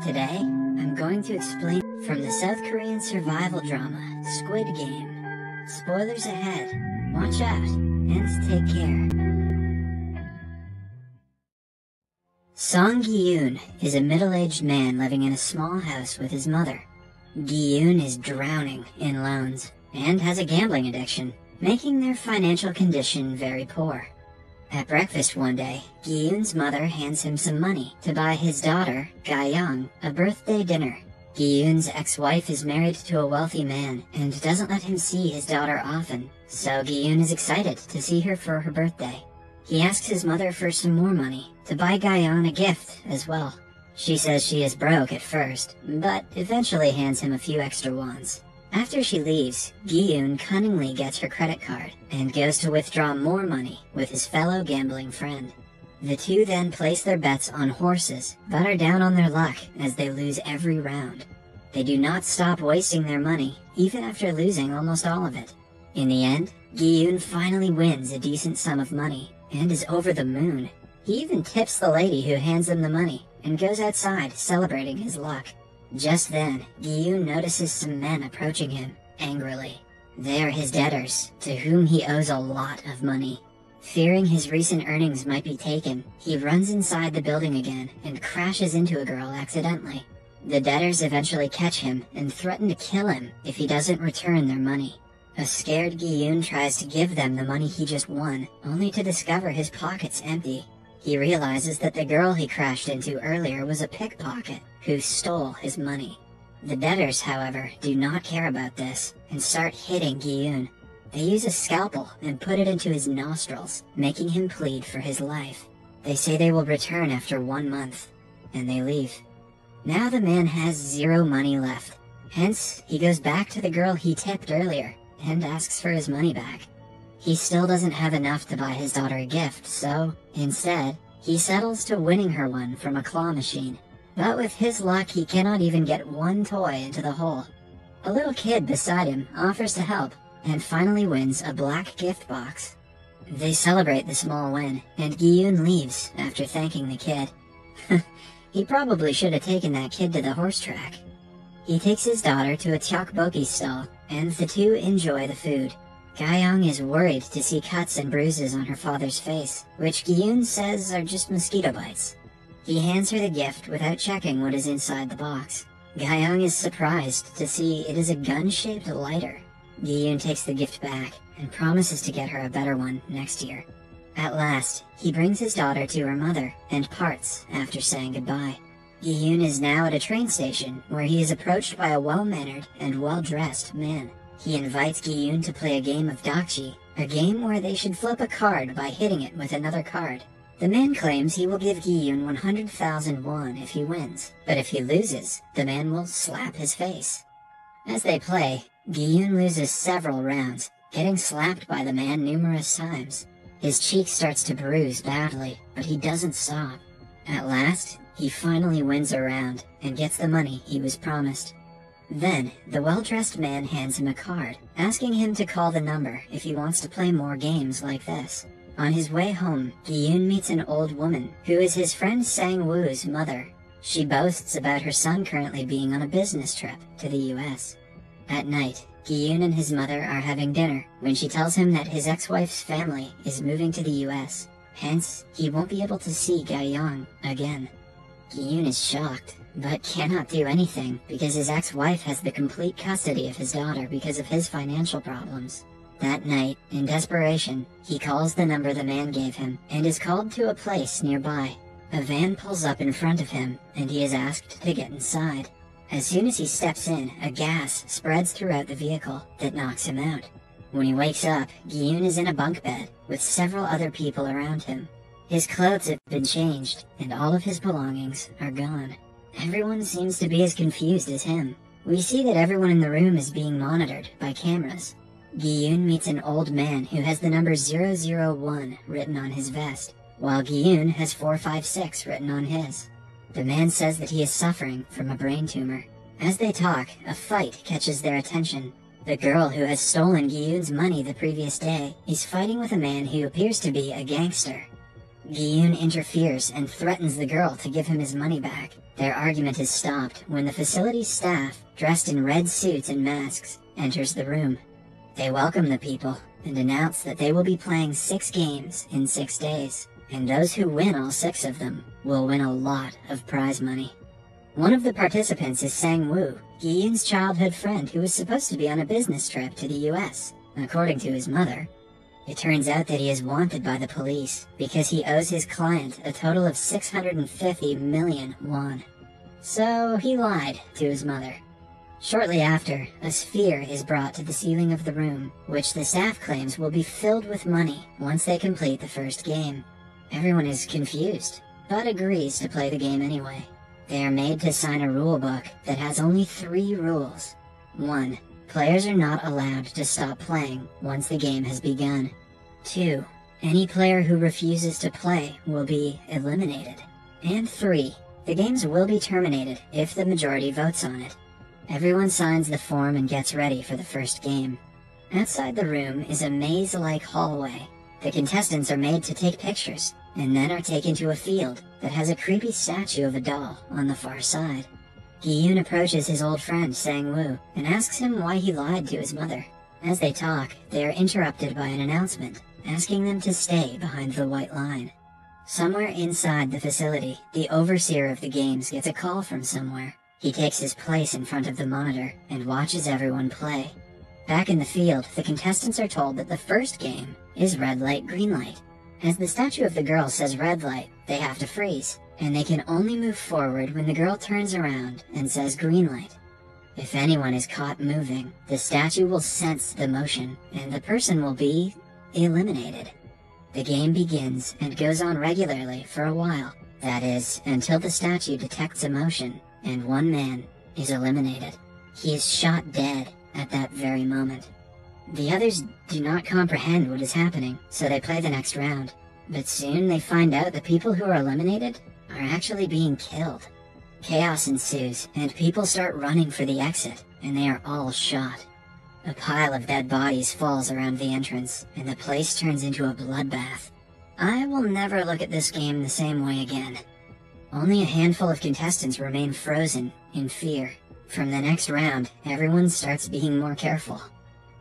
Today, I'm going to explain from the South Korean survival drama, Squid Game. Spoilers ahead. Watch out, and take care. Song Gi-yoon is a middle-aged man living in a small house with his mother. Gi-yoon is drowning in loans, and has a gambling addiction, making their financial condition very poor. At breakfast one day, Gi-yoon's mother hands him some money to buy his daughter, Ga-young, a birthday dinner. Gi-yoon's ex-wife is married to a wealthy man and doesn't let him see his daughter often, so Gi-yoon is excited to see her for her birthday. He asks his mother for some more money to buy Ga-young a gift as well. She says she is broke at first, but eventually hands him a few extra wons. After she leaves, Gi-yoon cunningly gets her credit card and goes to withdraw more money with his fellow gambling friend. The two then place their bets on horses, but are down on their luck as they lose every round. They do not stop wasting their money, even after losing almost all of it. In the end, Gi-yoon finally wins a decent sum of money, and is over the moon. He even tips the lady who hands him the money, and goes outside celebrating his luck. Just then, Gi-yoon notices some men approaching him, angrily. They are his debtors, to whom he owes a lot of money. Fearing his recent earnings might be taken, he runs inside the building again and crashes into a girl accidentally. The debtors eventually catch him and threaten to kill him if he doesn't return their money. A scared Gi-yoon tries to give them the money he just won, only to discover his pockets empty. He realizes that the girl he crashed into earlier was a pickpocket who stole his money. The debtors, however, do not care about this and start hitting Gi-yoon. They use a scalpel and put it into his nostrils, making him plead for his life. They say they will return after 1 month, and they leave. Now the man has zero money left. Hence, he goes back to the girl he tipped earlier and asks for his money back. He still doesn't have enough to buy his daughter a gift, so, instead, he settles to winning her one from a claw machine. But with his luck, he cannot even get one toy into the hole. A little kid beside him offers to help, and finally wins a black gift box. They celebrate the small win, and Gi-yoon leaves after thanking the kid. He probably should have taken that kid to the horse track. He takes his daughter to a tteokbokki stall, and the two enjoy the food. Ga-young is worried to see cuts and bruises on her father's face, which Gi-yoon says are just mosquito bites. He hands her the gift without checking what is inside the box. Ga-young is surprised to see it is a gun-shaped lighter. Gi-yoon takes the gift back and promises to get her a better one next year. At last, he brings his daughter to her mother and parts after saying goodbye. Gi-yoon is now at a train station where he is approached by a well-mannered and well-dressed man. He invites Gi-yoon to play a game of dakji, a game where they should flip a card by hitting it with another card. The man claims he will give Gi-yoon 100,000 won if he wins, but if he loses, the man will slap his face. As they play, Gi-yoon loses several rounds, getting slapped by the man numerous times. His cheek starts to bruise badly, but he doesn't stop. At last, he finally wins a round and gets the money he was promised. Then, the well-dressed man hands him a card, asking him to call the number if he wants to play more games like this. On his way home, Gi-yoon meets an old woman, who is his friend Sang-woo's mother. She boasts about her son currently being on a business trip to the US. At night, Gi-yoon and his mother are having dinner, when she tells him that his ex-wife's family is moving to the US. Hence, he won't be able to see Ga-young again. Gi-yoon is shocked, but cannot do anything because his ex-wife has the complete custody of his daughter because of his financial problems. That night, in desperation, he calls the number the man gave him and is called to a place nearby. A van pulls up in front of him, and he is asked to get inside. As soon as he steps in, a gas spreads throughout the vehicle that knocks him out. When he wakes up, Gi-yoon is in a bunk bed with several other people around him. His clothes have been changed, and all of his belongings are gone. Everyone seems to be as confused as him. We see that everyone in the room is being monitored by cameras. Gi-yoon meets an old man who has the number 001 written on his vest, while Gi-yoon has 456 written on his. The man says that he is suffering from a brain tumor. As they talk, a fight catches their attention. The girl who has stolen Gi-yoon's money the previous day is fighting with a man who appears to be a gangster. Gi-yoon interferes and threatens the girl to give him his money back. Their argument is stopped when the facility's staff, dressed in red suits and masks, enters the room. They welcome the people and announce that they will be playing 6 games in 6 days, and those who win all 6 of them will win a lot of prize money. One of the participants is Sang-woo, Gi-yoon's childhood friend who was supposed to be on a business trip to the US, according to his mother. It turns out that he is wanted by the police because he owes his client a total of 650 million won. So he lied to his mother. Shortly after, a sphere is brought to the ceiling of the room, which the staff claims will be filled with money once they complete the first game. Everyone is confused, but agrees to play the game anyway. They are made to sign a rule book that has only 3 rules. 1. Players are not allowed to stop playing once the game has begun. 2. Any player who refuses to play will be eliminated. And 3. The games will be terminated if the majority votes on it. Everyone signs the form and gets ready for the first game. Outside the room is a maze-like hallway. The contestants are made to take pictures, and then are taken to a field that has a creepy statue of a doll on the far side. Gi-yoon approaches his old friend Sang-woo and asks him why he lied to his mother. As they talk, they are interrupted by an announcement, asking them to stay behind the white line. Somewhere inside the facility, the overseer of the games gets a call from somewhere. He takes his place in front of the monitor and watches everyone play. Back in the field, the contestants are told that the first game is red light, green light. As the statue of the girl says red light, they have to freeze, and they can only move forward when the girl turns around and says green light. If anyone is caught moving, the statue will sense the motion, and the person will be eliminated. The game begins and goes on regularly for a while, that is, until the statue detects a motion, and one man is eliminated. He is shot dead at that very moment. The others do not comprehend what is happening, so they play the next round. But soon they find out the people who are eliminated are actually being killed. Chaos ensues, and people start running for the exit, and they are all shot. A pile of dead bodies falls around the entrance, and the place turns into a bloodbath. I will never look at this game the same way again. Only a handful of contestants remain frozen, in fear. From the next round, everyone starts being more careful.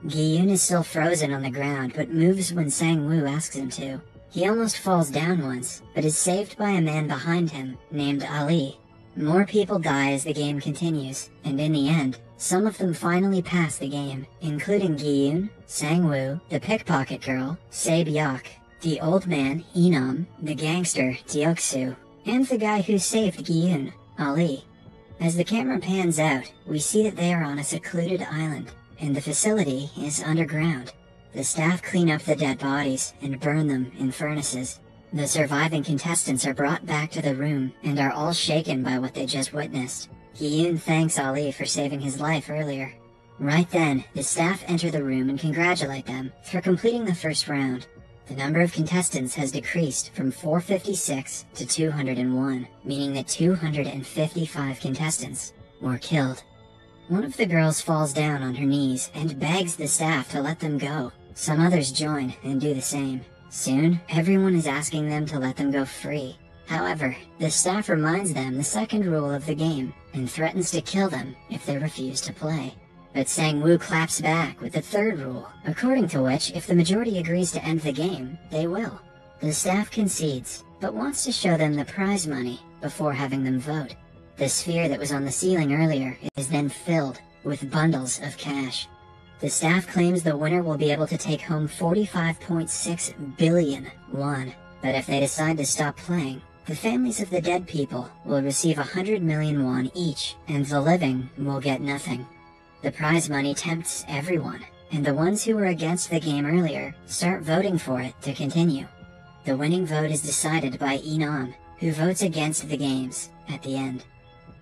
Gi-yoon is still frozen on the ground, but moves when Sang-woo asks him to. He almost falls down once, but is saved by a man behind him, named Ali. More people die as the game continues, and in the end, some of them finally pass the game, including Gi-yoon, Sang-woo, the pickpocket girl, Se-byok, the old man, Inam, the gangster, Deok-soo, and the guy who saved Gi-yoon, Ali. As the camera pans out, we see that they are on a secluded island, and the facility is underground. The staff clean up the dead bodies and burn them in furnaces. The surviving contestants are brought back to the room and are all shaken by what they just witnessed. Gi-yoon thanks Ali for saving his life earlier. Right then, the staff enter the room and congratulate them for completing the first round. The number of contestants has decreased from 456 to 201, meaning that 255 contestants were killed. One of the girls falls down on her knees and begs the staff to let them go. Some others join and do the same. Soon, everyone is asking them to let them go free. However, the staff reminds them the second rule of the game and threatens to kill them if they refuse to play. But Sang-woo claps back with the third rule, according to which if the majority agrees to end the game, they will. The staff concedes, but wants to show them the prize money before having them vote. The sphere that was on the ceiling earlier is then filled with bundles of cash. The staff claims the winner will be able to take home 45.6 billion won, but if they decide to stop playing, the families of the dead people will receive 100 million won each, and the living will get nothing. The prize money tempts everyone, and the ones who were against the game earlier start voting for it to continue. The winning vote is decided by Inam, who votes against the games at the end.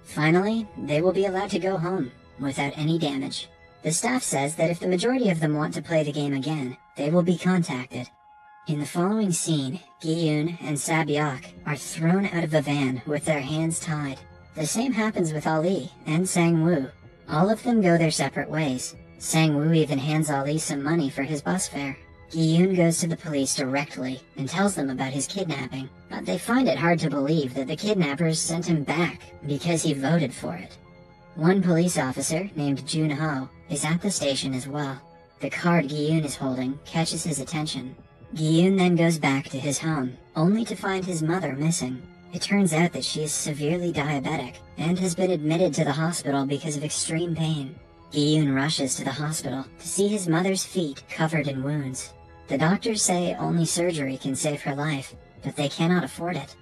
Finally, they will be allowed to go home without any damage. The staff says that if the majority of them want to play the game again, they will be contacted. In the following scene, Gi-yoon and Se-byok are thrown out of the van with their hands tied. The same happens with Ali and Sang-woo. All of them go their separate ways. Sang-woo even hands Ali some money for his bus fare. Gi-yoon goes to the police directly and tells them about his kidnapping, but they find it hard to believe that the kidnappers sent him back because he voted for it. One police officer named Jun-ho is at the station as well. The card Gi-yoon is holding catches his attention. Gi-yoon then goes back to his home, only to find his mother missing. It turns out that she is severely diabetic and has been admitted to the hospital because of extreme pain. Gi-yoon rushes to the hospital to see his mother's feet covered in wounds. The doctors say only surgery can save her life, but they cannot afford it.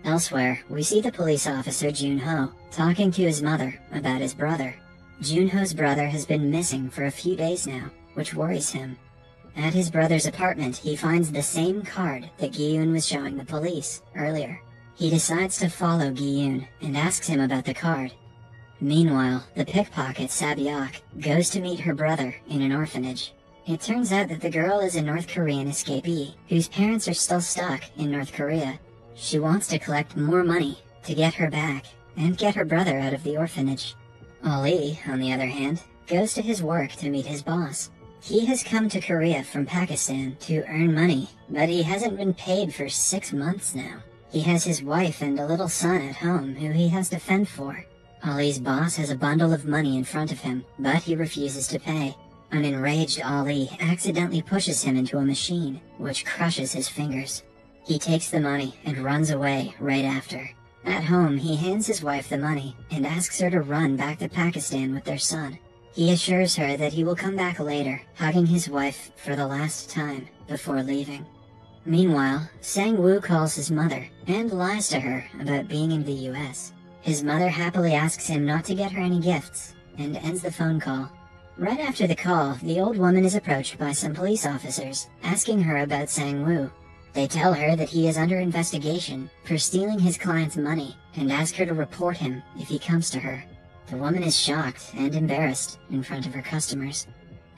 Elsewhere, we see the police officer Jun-ho talking to his mother about his brother. Jun-ho's brother has been missing for a few days now, which worries him. At his brother's apartment, he finds the same card that Gi-yoon was showing the police earlier. He decides to follow Gi-yoon and asks him about the card. Meanwhile, the pickpocket Sabyok goes to meet her brother in an orphanage. It turns out that the girl is a North Korean escapee whose parents are still stuck in North Korea. She wants to collect more money to get her back and get her brother out of the orphanage. Ali, on the other hand, goes to his work to meet his boss. He has come to Korea from Pakistan to earn money, but he hasn't been paid for 6 months now. He has his wife and a little son at home who he has to fend for. Ali's boss has a bundle of money in front of him, but he refuses to pay. An enraged Ali accidentally pushes him into a machine, which crushes his fingers. He takes the money and runs away right after. At home, he hands his wife the money and asks her to run back to Pakistan with their son. He assures her that he will come back later, hugging his wife for the last time before leaving. Meanwhile, Sang-woo calls his mother and lies to her about being in the US. His mother happily asks him not to get her any gifts and ends the phone call. Right after the call, the old woman is approached by some police officers, asking her about Sang-woo. They tell her that he is under investigation for stealing his client's money and ask her to report him if he comes to her. The woman is shocked and embarrassed in front of her customers.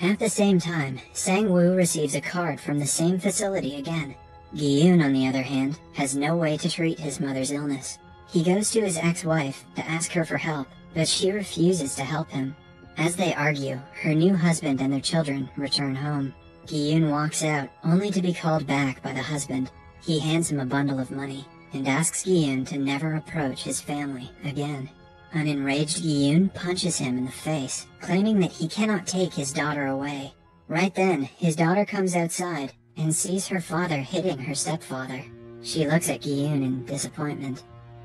At the same time, Sang-woo receives a card from the same facility again. Gi-yoon, on the other hand, has no way to treat his mother's illness. He goes to his ex-wife to ask her for help, but she refuses to help him. As they argue, her new husband and their children return home. Gi-yoon walks out, only to be called back by the husband. He hands him a bundle of money, and asks Gi-yoon to never approach his family again. An enraged Gi-yoon punches him in the face, claiming that he cannot take his daughter away. Right then, his daughter comes outside, and sees her father hitting her stepfather. She looks at Gi-yoon in disappointment.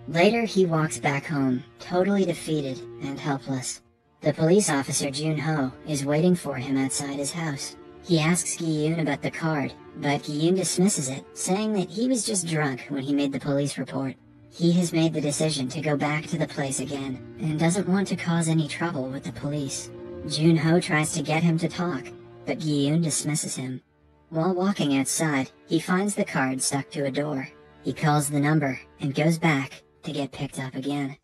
Later, he walks back home, totally defeated and helpless. The police officer Jun-ho is waiting for him outside his house. He asks Gi-yoon about the card, but Gi-yoon dismisses it, saying that he was just drunk when he made the police report. He has made the decision to go back to the place again, and doesn't want to cause any trouble with the police. Jun-ho tries to get him to talk, but Gi-yoon dismisses him. While walking outside, he finds the card stuck to a door. He calls the number, and goes back to get picked up again.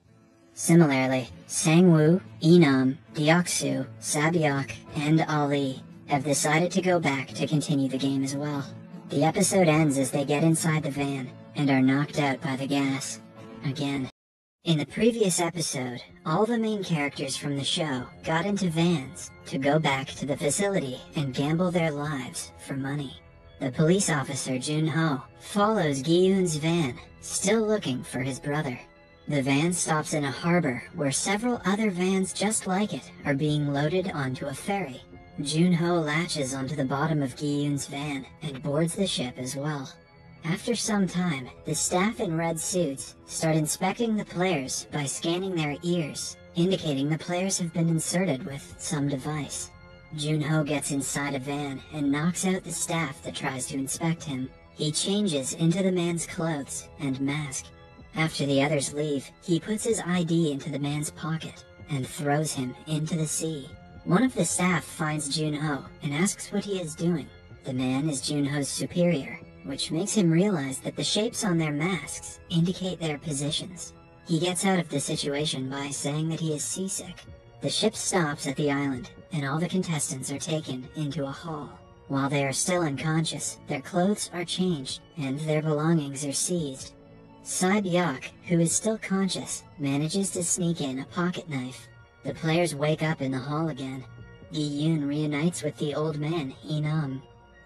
Similarly, Sang-woo, Inam, Deoksu, Sabyok, and Ali have decided to go back to continue the game as well. The episode ends as they get inside the van and are knocked out by the gas. Again. In the previous episode, all the main characters from the show got into vans to go back to the facility and gamble their lives for money. The police officer Jun-ho follows Gi-yoon's van, still looking for his brother. The van stops in a harbor where several other vans just like it are being loaded onto a ferry. Jun-ho latches onto the bottom of Gi-yoon's van and boards the ship as well. After some time, the staff in red suits start inspecting the players by scanning their ears, indicating the players have been inserted with some device. Jun-ho gets inside a van and knocks out the staff that tries to inspect him. He changes into the man's clothes and mask. After the others leave, he puts his ID into the man's pocket and throws him into the sea. One of the staff finds Jun-ho and asks what he is doing. The man is Jun-ho's superior, which makes him realize that the shapes on their masks indicate their positions. He gets out of the situation by saying that he is seasick. The ship stops at the island, and all the contestants are taken into a hall. While they are still unconscious, their clothes are changed, and their belongings are seized. Sabyok, who is still conscious, manages to sneak in a pocket knife. The players wake up in the hall again. Gi-yoon reunites with the old man, Inam.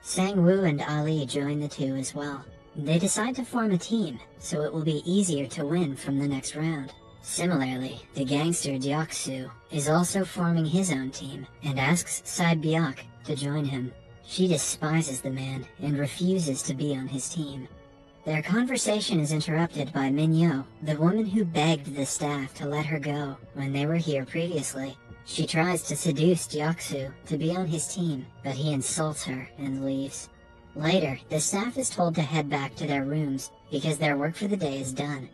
Sang-woo and Ali join the two as well. They decide to form a team, so it will be easier to win from the next round. Similarly, the gangster Deok-soo is also forming his own team and asks Sae-byok to join him. She despises the man and refuses to be on his team. Their conversation is interrupted by Min-yo, the woman who begged the staff to let her go when they were here previously. She tries to seduce Deok-soo to be on his team, but he insults her and leaves. Later, the staff is told to head back to their rooms because their work for the day is done.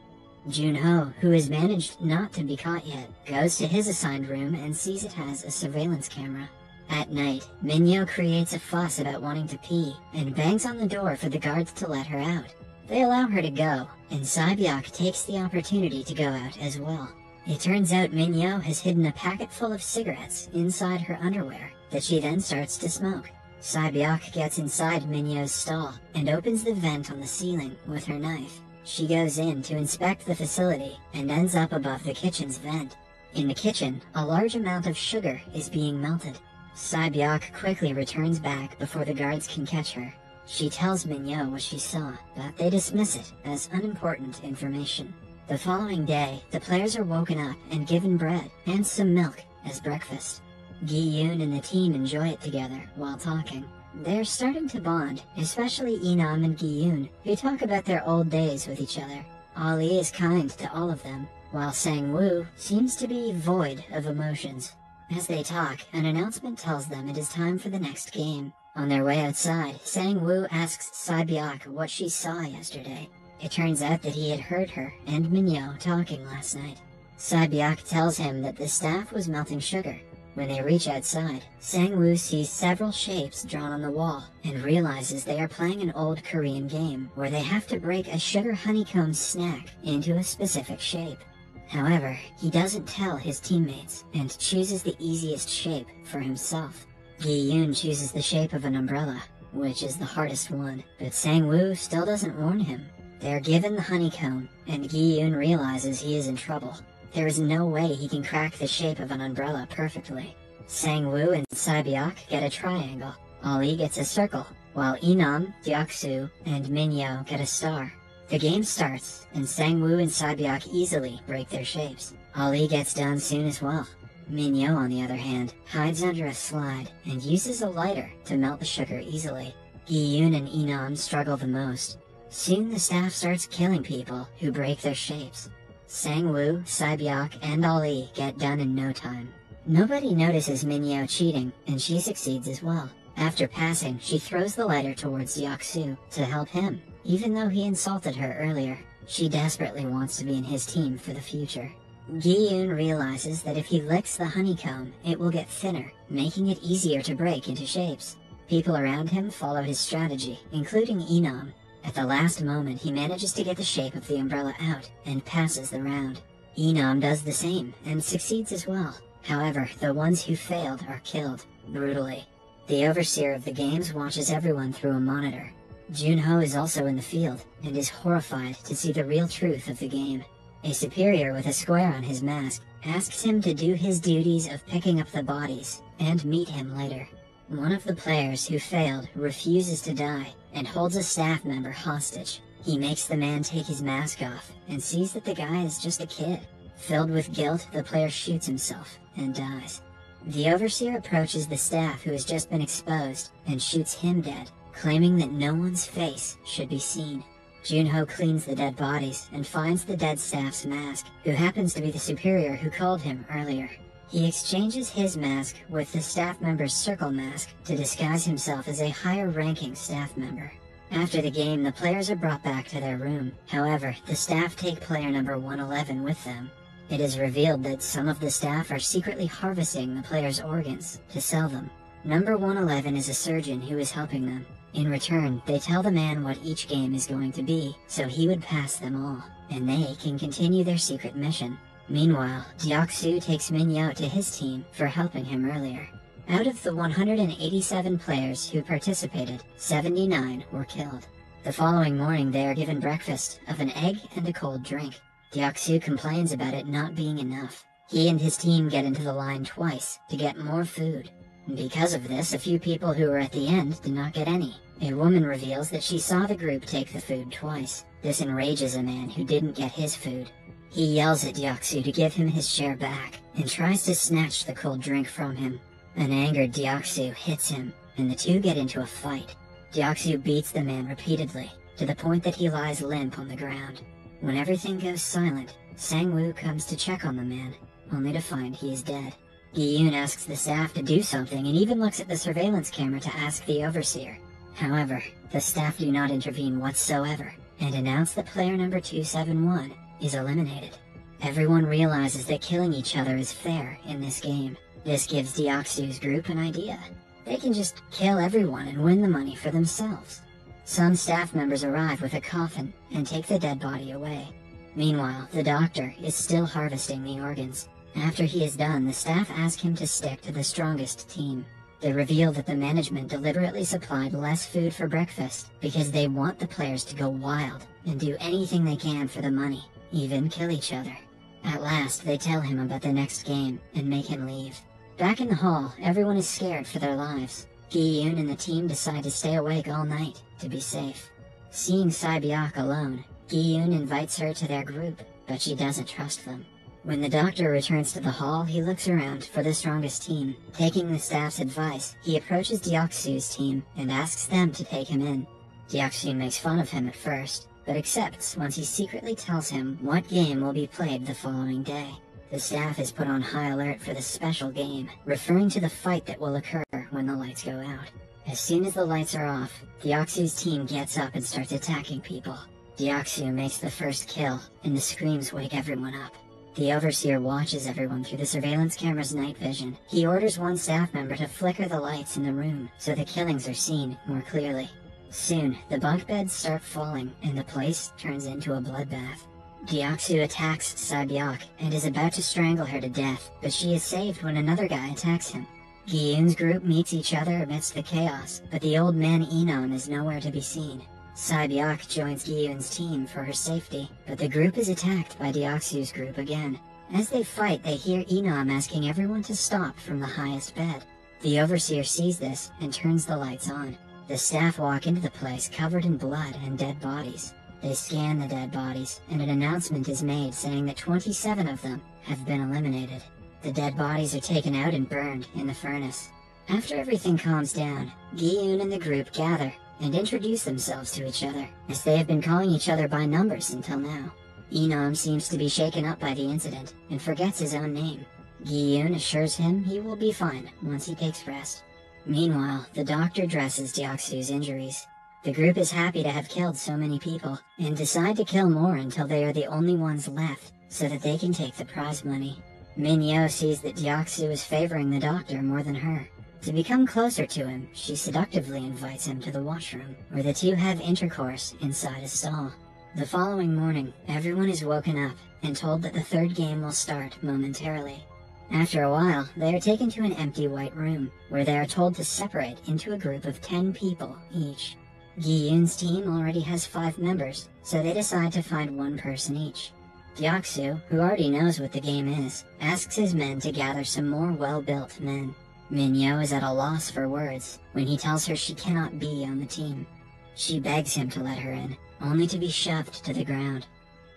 Jun-ho, who has managed not to be caught yet, goes to his assigned room and sees it has a surveillance camera. At night, Min-yo creates a fuss about wanting to pee and bangs on the door for the guards to let her out. They allow her to go, and Sae-byok takes the opportunity to go out as well. It turns out Min-yo has hidden a packet full of cigarettes inside her underwear that she then starts to smoke. Sae-byok gets inside Min-yo's stall and opens the vent on the ceiling with her knife. She goes in to inspect the facility and ends up above the kitchen's vent. In the kitchen, a large amount of sugar is being melted. Sae-byok quickly returns back before the guards can catch her. She tells Min-yo what she saw, but they dismiss it as unimportant information. The following day, the players are woken up and given bread and some milk as breakfast. Gi-yoon and the team enjoy it together while talking. They're starting to bond, especially Inam and Gi-yoon, who talk about their old days with each other. Ali is kind to all of them, while Sang-woo seems to be void of emotions. As they talk, an announcement tells them it is time for the next game. On their way outside, Sang-woo asks Sae-byok what she saw yesterday. It turns out that he had heard her and Min-yo talking last night. Sae-byok tells him that the staff was melting sugar. When they reach outside, Sang-woo sees several shapes drawn on the wall and realizes they are playing an old Korean game where they have to break a sugar honeycomb snack into a specific shape. However, he doesn't tell his teammates and chooses the easiest shape for himself. Gi-yoon chooses the shape of an umbrella, which is the hardest one, but Sang-woo still doesn't warn him. They're given the honeycomb, and Gi-yoon realizes he is in trouble. There is no way he can crack the shape of an umbrella perfectly. Sang-woo and Sae-byok get a triangle. Ali gets a circle, while Inam, Deok-soo, and Min-yo get a star. The game starts, and Sang-woo and Sae-byok easily break their shapes. Ali gets done soon as well. Min-yo, on the other hand, hides under a slide and uses a lighter to melt the sugar easily. Gi-yoon and Inam struggle the most. Soon the staff starts killing people who break their shapes. Sang-woo, Sae-byok, and Ali get done in no time. Nobody notices Min-yo cheating, and she succeeds as well. After passing, she throws the lighter towards Deok-soo to help him, even though he insulted her earlier. She desperately wants to be in his team for the future. Gi-yoon realizes that if he licks the honeycomb, it will get thinner, making it easier to break into shapes. People around him follow his strategy, including Inam. At the last moment, he manages to get the shape of the umbrella out and passes the round. Inam does the same and succeeds as well. However, the ones who failed are killed, brutally. The overseer of the games watches everyone through a monitor. Jun-ho is also in the field and is horrified to see the real truth of the game. A superior with a square on his mask asks him to do his duties of picking up the bodies and meet him later. One of the players who failed refuses to die and holds a staff member hostage. He makes the man take his mask off and sees that the guy is just a kid. Filled with guilt, the player shoots himself and dies. The overseer approaches the staff who has just been exposed and shoots him dead, claiming that no one's face should be seen. Jun-ho cleans the dead bodies and finds the dead staff's mask, who happens to be the superior who called him earlier. He exchanges his mask with the staff member's circle mask to disguise himself as a higher-ranking staff member. After the game, the players are brought back to their room. However, the staff take player number 111 with them. It is revealed that some of the staff are secretly harvesting the players' organs to sell them. Number 111 is a surgeon who is helping them. In return, they tell the man what each game is going to be, so he would pass them all, and they can continue their secret mission. Meanwhile, Deok-soo takes Min-yo to his team for helping him earlier. Out of the 187 players who participated, 79 were killed. The following morning they are given breakfast of an egg and a cold drink. Deok-soo complains about it not being enough. He and his team get into the line twice to get more food. Because of this, a few people who were at the end did not get any. A woman reveals that she saw the group take the food twice. This enrages a man who didn't get his food. He yells at Deoxys to give him his share back, and tries to snatch the cold drink from him. An angered Deoxys hits him, and the two get into a fight. Deoxys beats the man repeatedly, to the point that he lies limp on the ground. When everything goes silent, Sang-woo comes to check on the man, only to find he is dead. Gi-yoon asks the staff to do something and even looks at the surveillance camera to ask the overseer. However, the staff do not intervene whatsoever, and announce that player number 271 is eliminated. Everyone realizes that killing each other is fair in this game. This gives Deoxys' group an idea. They can just kill everyone and win the money for themselves. Some staff members arrive with a coffin and take the dead body away. Meanwhile, the doctor is still harvesting the organs. After he is done, the staff ask him to stick to the strongest team. They reveal that the management deliberately supplied less food for breakfast because they want the players to go wild and do anything they can for the money, even kill each other. At last, they tell him about the next game and make him leave. Back in the hall, everyone is scared for their lives. Gi-yoon and the team decide to stay awake all night to be safe. Seeing Sae-byeok alone, Gi-yoon invites her to their group, but she doesn't trust them. When the doctor returns to the hall, he looks around for the strongest team. Taking the staff's advice, he approaches Deoxys' team and asks them to take him in. Deoxys makes fun of him at first, but accepts once he secretly tells him what game will be played the following day. The staff is put on high alert for the special game, referring to the fight that will occur when the lights go out. As soon as the lights are off, Deoxys' team gets up and starts attacking people. Deoxys makes the first kill, and the screams wake everyone up. The overseer watches everyone through the surveillance camera's night vision. He orders one staff member to flicker the lights in the room so the killings are seen more clearly. Soon, the bunk beds start falling and the place turns into a bloodbath. Deoxys attacks Sae-byeok and is about to strangle her to death, but she is saved when another guy attacks him. Gi-yoon's group meets each other amidst the chaos, but the old man Enon is nowhere to be seen. Sae-byeok joins Gi-yoon's team for her safety, but the group is attacked by Deoxys' group again. As they fight, they hear Enom asking everyone to stop from the highest bed. The overseer sees this and turns the lights on. The staff walk into the place covered in blood and dead bodies. They scan the dead bodies, and an announcement is made saying that 27 of them have been eliminated. The dead bodies are taken out and burned in the furnace. After everything calms down, Gi-yoon and the group gather and introduce themselves to each other, as they have been calling each other by numbers until now. Enom seems to be shaken up by the incident and forgets his own name. Gi-yoon assures him he will be fine once he takes rest. Meanwhile, the doctor dresses Deoxys' injuries. The group is happy to have killed so many people, and decide to kill more until they are the only ones left, so that they can take the prize money. Min-yo sees that Deoxys is favoring the doctor more than her. To become closer to him, she seductively invites him to the washroom, where the two have intercourse inside a stall. The following morning, everyone is woken up and told that the third game will start momentarily. After a while, they are taken to an empty white room, where they are told to separate into a group of 10 people each. Gi-yoon's team already has 5 members, so they decide to find one person each. Deoxys, who already knows what the game is, asks his men to gather some more well-built men. Min-yo is at a loss for words when he tells her she cannot be on the team. She begs him to let her in, only to be shoved to the ground.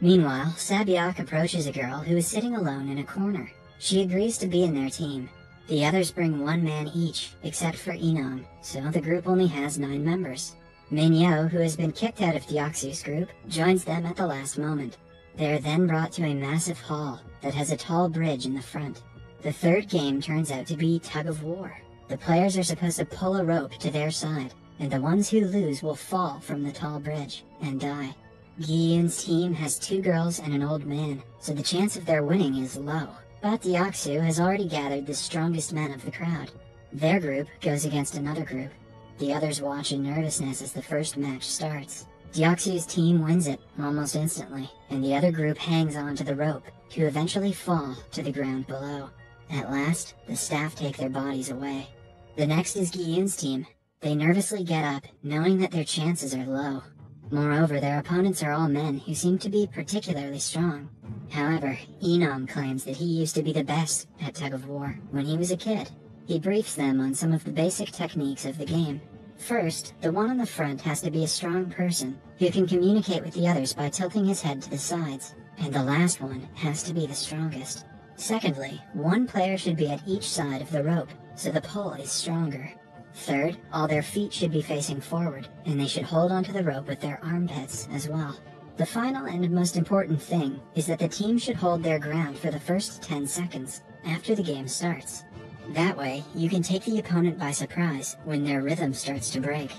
Meanwhile, Sae-byeok approaches a girl who is sitting alone in a corner. She agrees to be in their team. The others bring 1 man each, except for Enom, so the group only has 9 members. Min-yo, who has been kicked out of Deoxys' group, joins them at the last moment. They are then brought to a massive hall that has a tall bridge in the front. The third game turns out to be tug of war. The players are supposed to pull a rope to their side, and the ones who lose will fall from the tall bridge and die. Gi-yoon's team has 2 girls and an old man, so the chance of their winning is low. But Deoxys has already gathered the strongest men of the crowd. Their group goes against another group. The others watch in nervousness as the first match starts. Deoxys' team wins it almost instantly, and the other group hangs on to the rope to eventually fall to the ground below. At last, the staff take their bodies away. The next is Gi-yoon's team. They nervously get up, knowing that their chances are low. Moreover, their opponents are all men who seem to be particularly strong. However, Enom claims that he used to be the best at tug of war when he was a kid. He briefs them on some of the basic techniques of the game. First, the one on the front has to be a strong person who can communicate with the others by tilting his head to the sides, and the last one has to be the strongest. Secondly, one player should be at each side of the rope, so the pull is stronger. Third, all their feet should be facing forward, and they should hold onto the rope with their armpits as well. The final and most important thing is that the team should hold their ground for the first 10 seconds after the game starts. That way, you can take the opponent by surprise when their rhythm starts to break.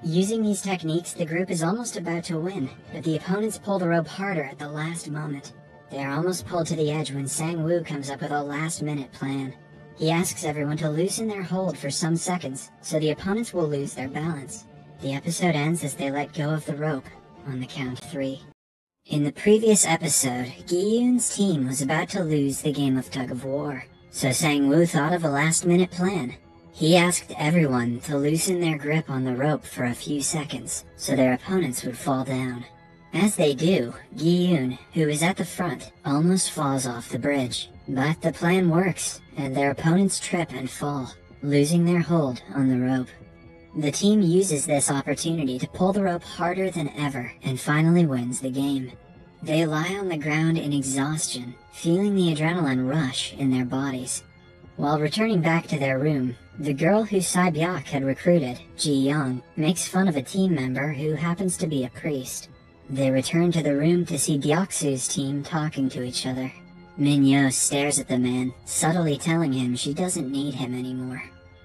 Using these techniques, the group is almost about to win, but the opponents pull the rope harder at the last moment. They are almost pulled to the edge when Sang-woo comes up with a last-minute plan. He asks everyone to loosen their hold for some seconds, so the opponents will lose their balance. The episode ends as they let go of the rope, on the count 3. In the previous episode, Gi-yoon's team was about to lose the game of tug-of-war, so Sang-woo thought of a last-minute plan. He asked everyone to loosen their grip on the rope for a few seconds, so their opponents would fall down. As they do, Gi-yoon, who is at the front, almost falls off the bridge. But the plan works, and their opponents trip and fall, losing their hold on the rope. The team uses this opportunity to pull the rope harder than ever, and finally wins the game. They lie on the ground in exhaustion, feeling the adrenaline rush in their bodies. While returning back to their room, the girl who Sae-byuk had recruited, Ji-young, makes fun of a team member who happens to be a priest. They return to the room to see Deok-su's team talking to each other. Min-yo stares at the man, subtly telling him she doesn't need him anymore.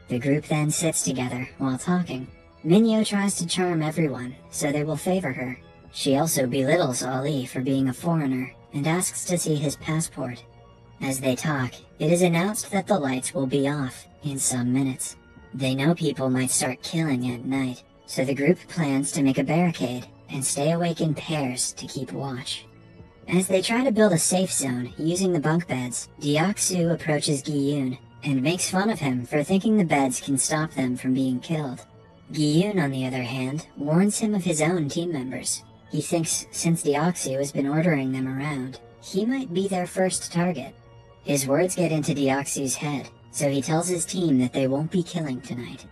The group then sits together while talking. Min-yo tries to charm everyone, so they will favor her. She also belittles Ali for being a foreigner, and asks to see his passport. As they talk, it is announced that the lights will be off in some minutes. They know people might start killing at night, so the group plans to make a barricade and stay awake in pairs to keep watch. As they try to build a safe zone using the bunk beds, Deok-su approaches Gi-yoon and makes fun of him for thinking the beds can stop them from being killed. Gi-yoon, on the other hand, warns him of his own team members. He thinks since Deok-su has been ordering them around, he might be their first target. His words get into Deok-su's head, so he tells his team that they won't be killing tonight.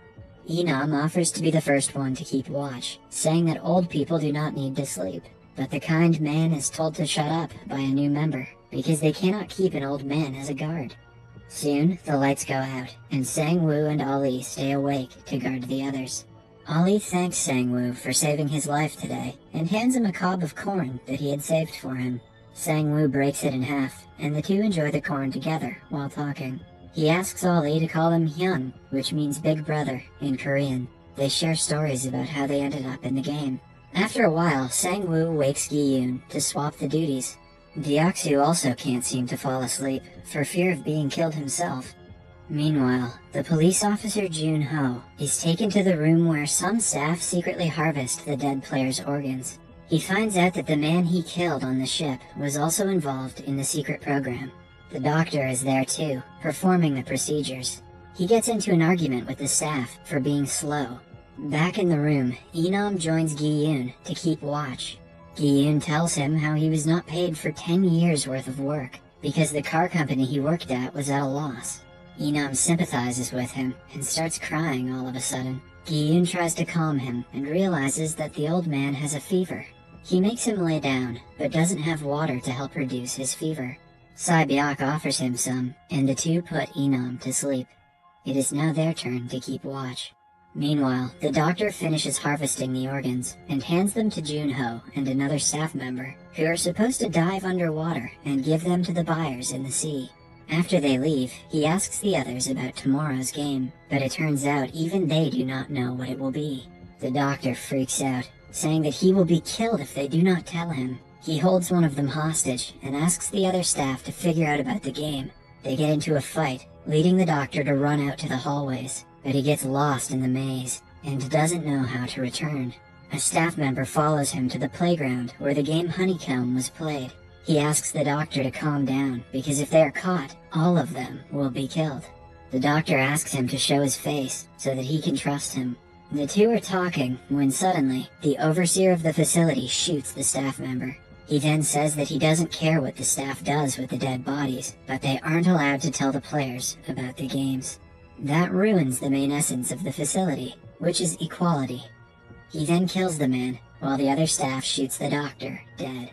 Inam offers to be the first one to keep watch, saying that old people do not need to sleep. But the kind man is told to shut up by a new member, because they cannot keep an old man as a guard. Soon, the lights go out, and Sang-woo and Ali stay awake to guard the others. Ali thanks Sang-woo for saving his life today, and hands him a cob of corn that he had saved for him. Sang-woo breaks it in half, and the two enjoy the corn together while talking. He asks Ali to call him Hyun, which means big brother in Korean. They share stories about how they ended up in the game. After a while, Sang-woo wakes Gi-yoon to swap the duties. Deok-su also can't seem to fall asleep, for fear of being killed himself. Meanwhile, the police officer Jun-ho is taken to the room where some staff secretly harvest the dead player's organs. He finds out that the man he killed on the ship was also involved in the secret program. The doctor is there too, performing the procedures. He gets into an argument with the staff for being slow. Back in the room, Inam joins Gi-yoon to keep watch. Gi-yoon tells him how he was not paid for 10 years worth of work, because the car company he worked at was at a loss. Inam sympathizes with him, and starts crying all of a sudden. Gi-yoon tries to calm him, and realizes that the old man has a fever. He makes him lay down, but doesn't have water to help reduce his fever. Sae-byuk offers him some, and the two put Inam to sleep. It is now their turn to keep watch. Meanwhile, the doctor finishes harvesting the organs, and hands them to Jun-ho and another staff member, who are supposed to dive underwater and give them to the buyers in the sea. After they leave, he asks the others about tomorrow's game, but it turns out even they do not know what it will be. The doctor freaks out, saying that he will be killed if they do not tell him. He holds one of them hostage and asks the other staff to figure out about the game. They get into a fight, leading the doctor to run out to the hallways, but he gets lost in the maze and doesn't know how to return. A staff member follows him to the playground where the game Honeycomb was played. He asks the doctor to calm down, because if they are caught, all of them will be killed. The doctor asks him to show his face so that he can trust him. The two are talking when suddenly, the overseer of the facility shoots the staff member. He then says that he doesn't care what the staff does with the dead bodies, but they aren't allowed to tell the players about the games. That ruins the main essence of the facility, which is equality. He then kills the man, while the other staff shoots the doctor, dead.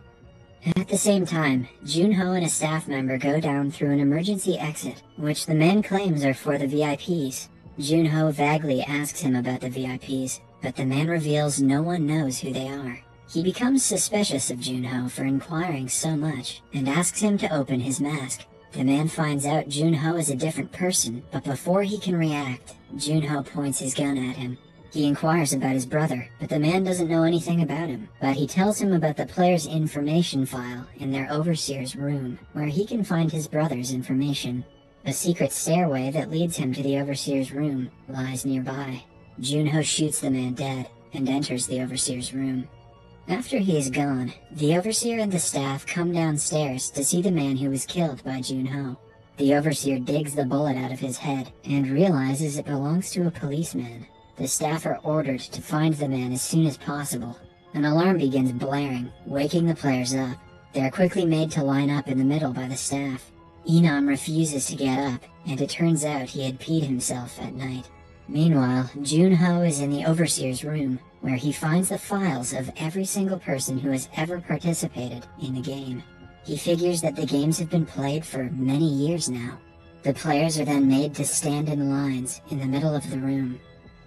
At the same time, Junho and a staff member go down through an emergency exit, which the man claims are for the VIPs. Junho vaguely asks him about the VIPs, but the man reveals no one knows who they are. He becomes suspicious of Junho for inquiring so much, and asks him to open his mask. The man finds out Junho is a different person, but before he can react, Junho points his gun at him. He inquires about his brother, but the man doesn't know anything about him, but he tells him about the player's information file in their overseer's room, where he can find his brother's information. A secret stairway that leads him to the overseer's room lies nearby. Junho shoots the man dead, and enters the overseer's room. After he is gone, the overseer and the staff come downstairs to see the man who was killed by Junho. The overseer digs the bullet out of his head, and realizes it belongs to a policeman. The staff are ordered to find the man as soon as possible. An alarm begins blaring, waking the players up. They are quickly made to line up in the middle by the staff. Inam refuses to get up, and it turns out he had peed himself at night. Meanwhile, Junho is in the overseer's room, where he finds the files of every single person who has ever participated in the game. He figures that the games have been played for many years now. The players are then made to stand in lines in the middle of the room.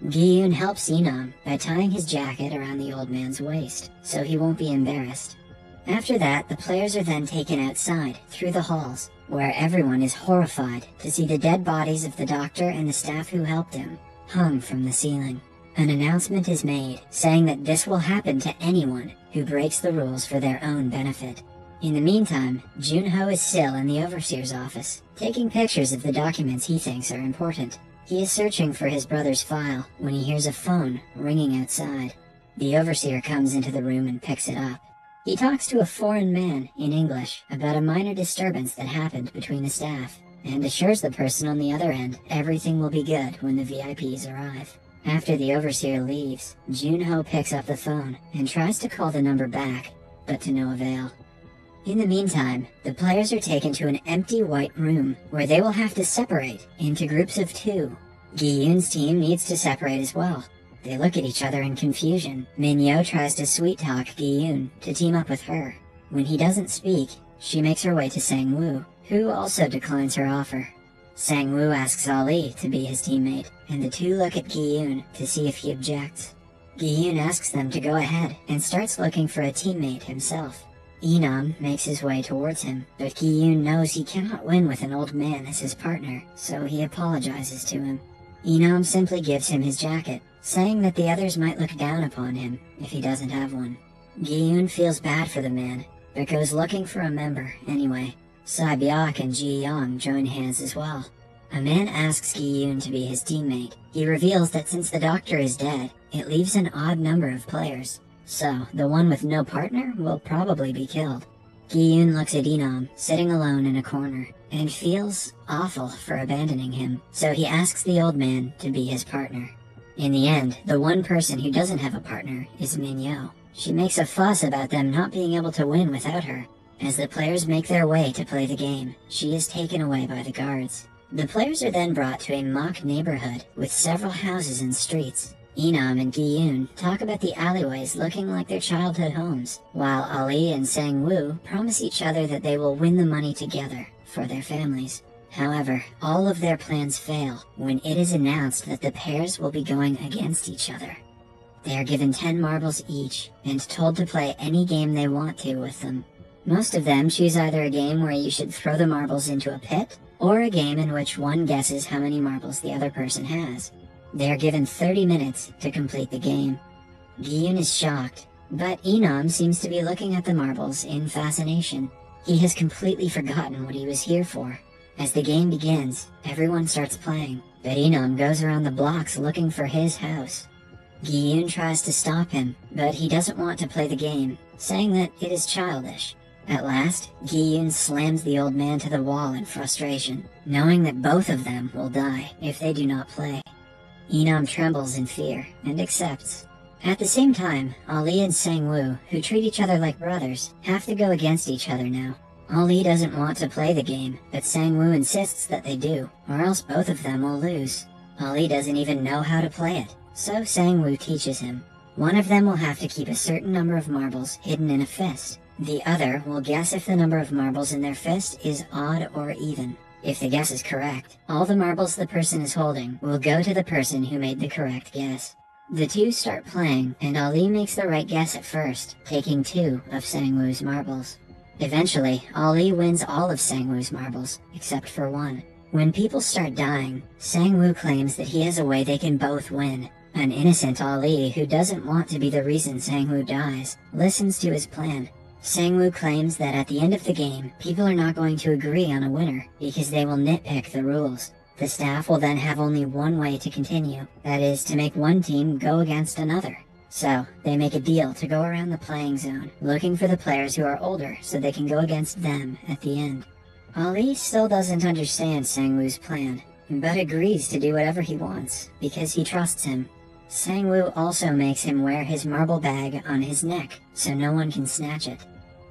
Gi-yoon helps Inam by tying his jacket around the old man's waist, so he won't be embarrassed. After that, the players are then taken outside, through the halls, where everyone is horrified to see the dead bodies of the doctor and the staff who helped him, hung from the ceiling. An announcement is made, saying that this will happen to anyone who breaks the rules for their own benefit. In the meantime, Junho is still in the overseer's office, taking pictures of the documents he thinks are important. He is searching for his brother's file when he hears a phone ringing outside. The overseer comes into the room and picks it up. He talks to a foreign man in English about a minor disturbance that happened between the staff, and assures the person on the other end everything will be good when the VIPs arrive. After the overseer leaves, Junho picks up the phone and tries to call the number back, but to no avail. In the meantime, the players are taken to an empty white room where they will have to separate into groups of 2. Gi-yoon's team needs to separate as well. They look at each other in confusion. Min-yo tries to sweet-talk Gi-yoon to team up with her. When he doesn't speak, she makes her way to Sang-woo, who also declines her offer. Sang-woo asks Ali to be his teammate, and the two look at Gi-yoon to see if he objects. Gi-yoon asks them to go ahead and starts looking for a teammate himself. Inam makes his way towards him, but Gi-yoon knows he cannot win with an old man as his partner, so he apologizes to him. Inam simply gives him his jacket, saying that the others might look down upon him if he doesn't have one. Gi-yoon feels bad for the man, but goes looking for a member anyway. Sae-byeok and Ji-young join hands as well. A man asks Gi-yoon to be his teammate. He reveals that since the doctor is dead, it leaves an odd number of players. So, the one with no partner will probably be killed. Gi-yoon looks at Inam, sitting alone in a corner, and feels awful for abandoning him, so he asks the old man to be his partner. In the end, the one person who doesn't have a partner is Min-yo. She makes a fuss about them not being able to win without her. As the players make their way to play the game, she is taken away by the guards. The players are then brought to a mock neighborhood with several houses and streets. Inam and Gi-yoon talk about the alleyways looking like their childhood homes, while Ali and Sang-woo promise each other that they will win the money together for their families. However, all of their plans fail when it is announced that the pairs will be going against each other. They are given 10 marbles each and told to play any game they want to with them. Most of them choose either a game where you should throw the marbles into a pit, or a game in which one guesses how many marbles the other person has. They are given 30 minutes to complete the game. Gi-yoon is shocked, but Inam seems to be looking at the marbles in fascination. He has completely forgotten what he was here for. As the game begins, everyone starts playing, but Inam goes around the blocks looking for his house. Gi-yoon tries to stop him, but he doesn't want to play the game, saying that it is childish. At last, Gi-yoon slams the old man to the wall in frustration, knowing that both of them will die if they do not play. Inam trembles in fear and accepts. At the same time, Ali and Sang-woo, who treat each other like brothers, have to go against each other now. Ali doesn't want to play the game, but Sang-woo insists that they do, or else both of them will lose. Ali doesn't even know how to play it, so Sang-woo teaches him. One of them will have to keep a certain number of marbles hidden in a fist. The other will guess if the number of marbles in their fist is odd or even. If the guess is correct, all the marbles the person is holding will go to the person who made the correct guess. The two start playing, and Ali makes the right guess at first, taking 2 of Sang-woo's marbles. Eventually, Ali wins all of Sang-woo's marbles, except for 1. When people start dying, Sang-woo claims that he has a way they can both win. An innocent Ali, who doesn't want to be the reason Sang-woo dies, listens to his plan. Sang-woo claims that at the end of the game, people are not going to agree on a winner, because they will nitpick the rules. The staff will then have only one way to continue, that is, to make one team go against another. So, they make a deal to go around the playing zone, looking for the players who are older so they can go against them at the end. Ali still doesn't understand Sang-woo's plan, but agrees to do whatever he wants, because he trusts him. Sang-woo also makes him wear his marble bag on his neck, so no one can snatch it.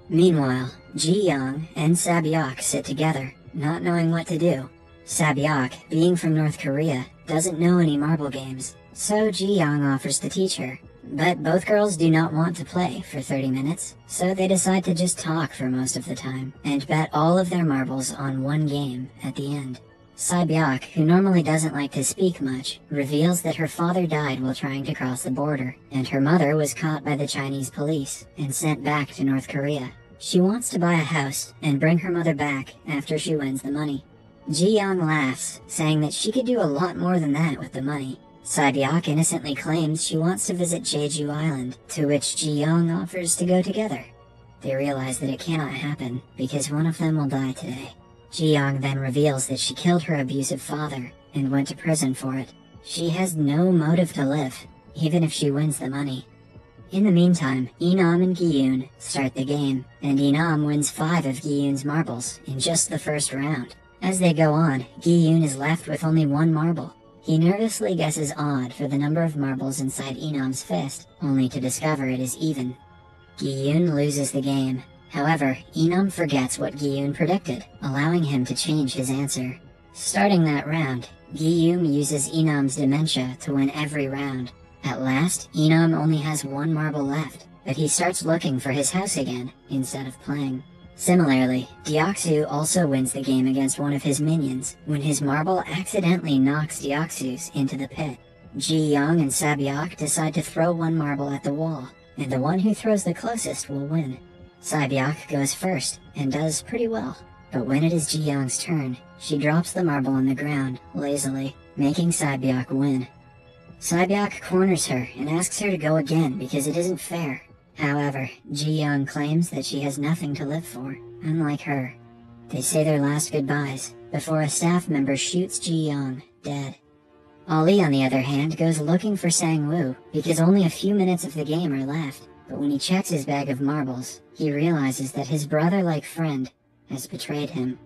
Meanwhile, Ji-young and Sabyok sit together, not knowing what to do. Sabyok, being from North Korea, doesn't know any marble games, so Ji-young offers to teach her. But both girls do not want to play for 30 minutes, so they decide to just talk for most of the time, and bet all of their marbles on one game at the end. Sabyok, who normally doesn't like to speak much, reveals that her father died while trying to cross the border, and her mother was caught by the Chinese police and sent back to North Korea. She wants to buy a house and bring her mother back after she wins the money. Ji-young laughs, saying that she could do a lot more than that with the money. Sabyok innocently claims she wants to visit Jeju Island, to which Ji-young offers to go together. They realize that it cannot happen, because one of them will die today. Ji-young then reveals that she killed her abusive father, and went to prison for it. She has no motive to live, even if she wins the money. In the meantime, Inam and Gi-yoon start the game, and Inam wins 5 of Gi-yoon's marbles in just the first round. As they go on, Gi-yoon is left with only 1 marble. He nervously guesses odd for the number of marbles inside Inam's fist, only to discover it is even. Gi-yoon loses the game. However, Inam forgets what Gi-yoon predicted, allowing him to change his answer. Starting that round, Gi-yoon uses Inam's dementia to win every round. At last, Inam only has 1 marble left, but he starts looking for his house again, instead of playing. Similarly, Deoksu also wins the game against one of his minions, when his marble accidentally knocks Deoksu's into the pit. Ji-young and Sabyok decide to throw 1 marble at the wall, and the one who throws the closest will win. Sabyok goes first, and does pretty well, but when it is Ji-young's turn, she drops the marble on the ground, lazily, making Sabyok win. Sabyok corners her and asks her to go again because it isn't fair. However, Ji-young claims that she has nothing to live for, unlike her. They say their last goodbyes, before a staff member shoots Ji-young, dead. Ali, on the other hand, goes looking for Sang-woo, because only a few minutes of the game are left, but when he checks his bag of marbles, he realizes that his brother-like friend has betrayed him.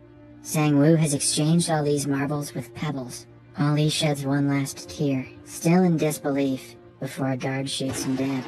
Sang-woo has exchanged Ali's marbles with pebbles. Ali sheds one last tear, still in disbelief, before a guard shoots him dead.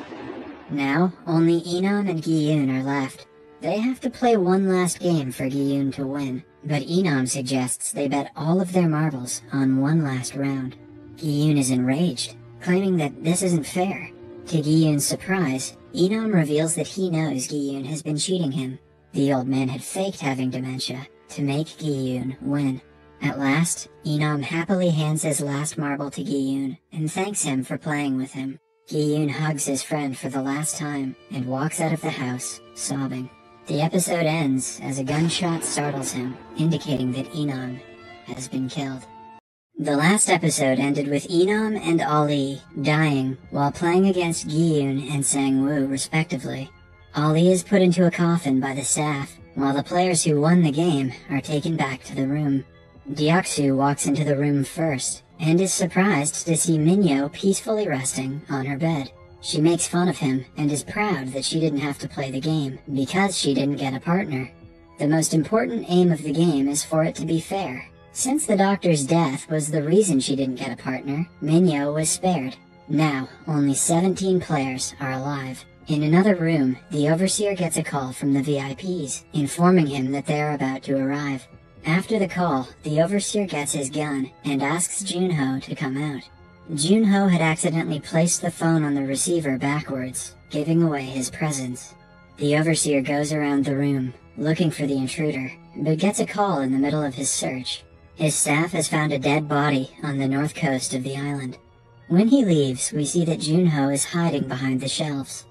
Now, only Inam and Gi-yoon are left. They have to play one last game for Gi-yoon to win, but Inam suggests they bet all of their marbles on one last round. Gi-yoon is enraged, claiming that this isn't fair. To Gi-yoon's surprise, Inam reveals that he knows Gi-yoon has been cheating him. The old man had faked having dementia to make Gi-yoon win. At last, Inam happily hands his last marble to Gi-yoon and thanks him for playing with him. Gi-yoon hugs his friend for the last time and walks out of the house, sobbing. The episode ends as a gunshot startles him, indicating that Inam has been killed. The last episode ended with Inam and Ali dying while playing against Gi-yoon and Sang-woo respectively. Ali is put into a coffin by the staff, while the players who won the game are taken back to the room. Deoksu walks into the room first, and is surprised to see Minyo peacefully resting on her bed. She makes fun of him, and is proud that she didn't have to play the game, because she didn't get a partner. The most important aim of the game is for it to be fair. Since the doctor's death was the reason she didn't get a partner, Minyo was spared. Now, only 17 players are alive. In another room, the overseer gets a call from the VIPs, informing him that they are about to arrive. After the call, the Overseer gets his gun and asks Junho to come out. Junho had accidentally placed the phone on the receiver backwards, giving away his presence. The Overseer goes around the room, looking for the intruder, but gets a call in the middle of his search. His staff has found a dead body on the north coast of the island. When he leaves, we see that Junho is hiding behind the shelves.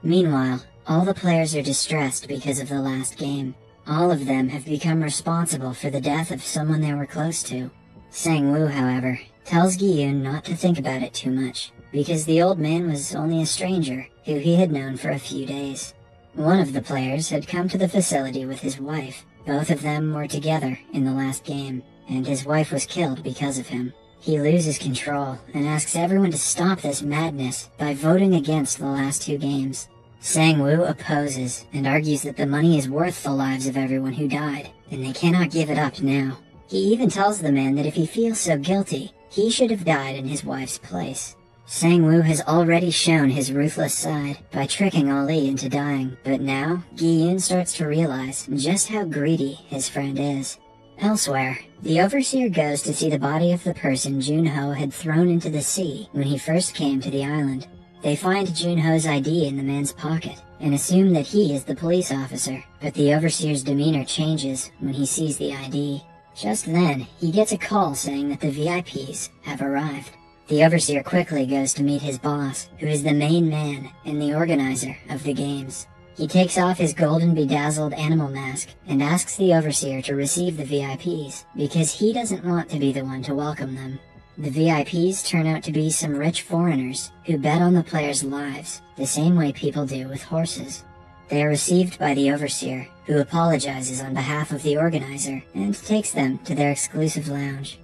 Meanwhile, all the players are distressed because of the last game. All of them have become responsible for the death of someone they were close to. Sang-woo, however, tells Gi-yoon not to think about it too much, because the old man was only a stranger who he had known for a few days. One of the players had come to the facility with his wife. Both of them were together in the last game, and his wife was killed because of him. He loses control and asks everyone to stop this madness by voting against the last two games. Sang-woo opposes and argues that the money is worth the lives of everyone who died, and they cannot give it up now. He even tells the man that if he feels so guilty, he should have died in his wife's place. Sang-woo has already shown his ruthless side by tricking Ali into dying, but now, Gi-yoon starts to realize just how greedy his friend is. Elsewhere, the Overseer goes to see the body of the person Junho had thrown into the sea when he first came to the island. They find Junho's ID in the man's pocket, and assume that he is the police officer, but the Overseer's demeanor changes when he sees the ID. Just then, he gets a call saying that the VIPs have arrived. The Overseer quickly goes to meet his boss, who is the main man and the organizer of the games. He takes off his golden bedazzled animal mask and asks the Overseer to receive the VIPs, because he doesn't want to be the one to welcome them. The VIPs turn out to be some rich foreigners who bet on the players' lives, the same way people do with horses. They are received by the Overseer, who apologizes on behalf of the organizer and takes them to their exclusive lounge.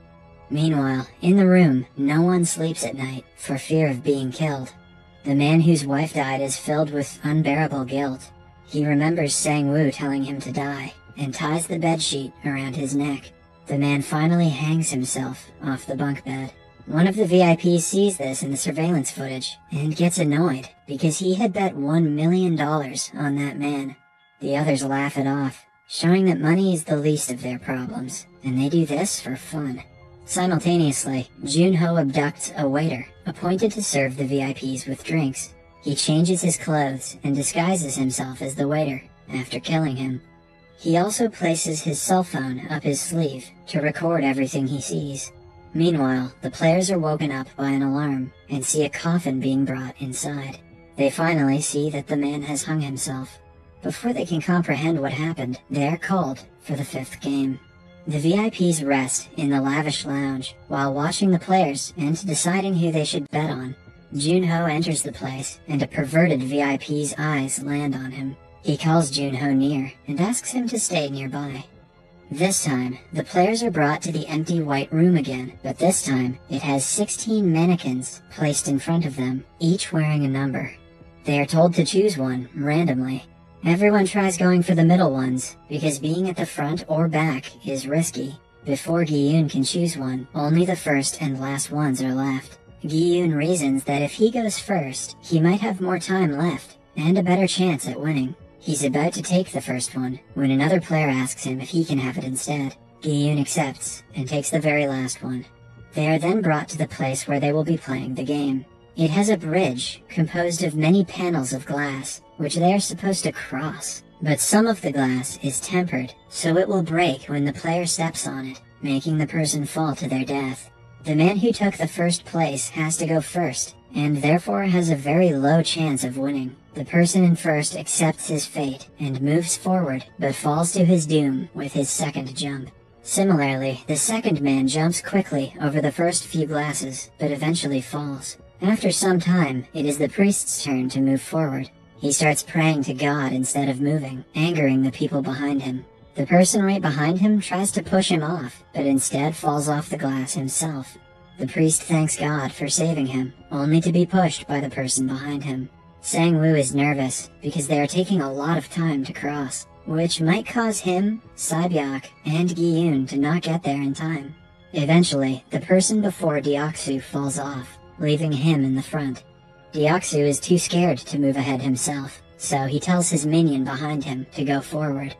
Meanwhile, in the room, no one sleeps at night for fear of being killed. The man whose wife died is filled with unbearable guilt. He remembers Sang-woo telling him to die, and ties the bedsheet around his neck. The man finally hangs himself off the bunk bed. One of the VIPs sees this in the surveillance footage, and gets annoyed because he had bet $1 million on that man. The others laugh it off, showing that money is the least of their problems, and they do this for fun. Simultaneously, Junho abducts a waiter, appointed to serve the VIPs with drinks. He changes his clothes and disguises himself as the waiter, after killing him. He also places his cell phone up his sleeve to record everything he sees. Meanwhile, the players are woken up by an alarm, and see a coffin being brought inside. They finally see that the man has hung himself. Before they can comprehend what happened, they are called for the 5th game. The VIPs rest in the lavish lounge while watching the players and deciding who they should bet on. Junho enters the place, and a perverted VIP's eyes land on him. He calls Junho near and asks him to stay nearby. This time, the players are brought to the empty white room again, but this time it has 16 mannequins placed in front of them, each wearing a number. They are told to choose one randomly. Everyone tries going for the middle ones, because being at the front or back is risky. Before Gi-yoon can choose one, only the first and last ones are left. Gi-yoon reasons that if he goes first, he might have more time left, and a better chance at winning. He's about to take the first one, when another player asks him if he can have it instead. Gi-yoon accepts, and takes the very last one. They are then brought to the place where they will be playing the game. It has a bridge, composed of many panels of glass, which they are supposed to cross. But some of the glass is tempered, so it will break when the player steps on it, making the person fall to their death. The man who took the first place has to go first, and therefore has a very low chance of winning. The person in first accepts his fate and moves forward, but falls to his doom with his second jump. Similarly, the second man jumps quickly over the first few glasses, but eventually falls. After some time, it is the priest's turn to move forward. He starts praying to God instead of moving, angering the people behind him. The person right behind him tries to push him off, but instead falls off the glass himself. The priest thanks God for saving him, only to be pushed by the person behind him. Sang-woo is nervous, because they are taking a lot of time to cross, which might cause him, Sae-byeok, and Gi-yoon to not get there in time. Eventually, the person before Deoksu falls off, leaving him in the front. Deoksu is too scared to move ahead himself, so he tells his minion behind him to go forward.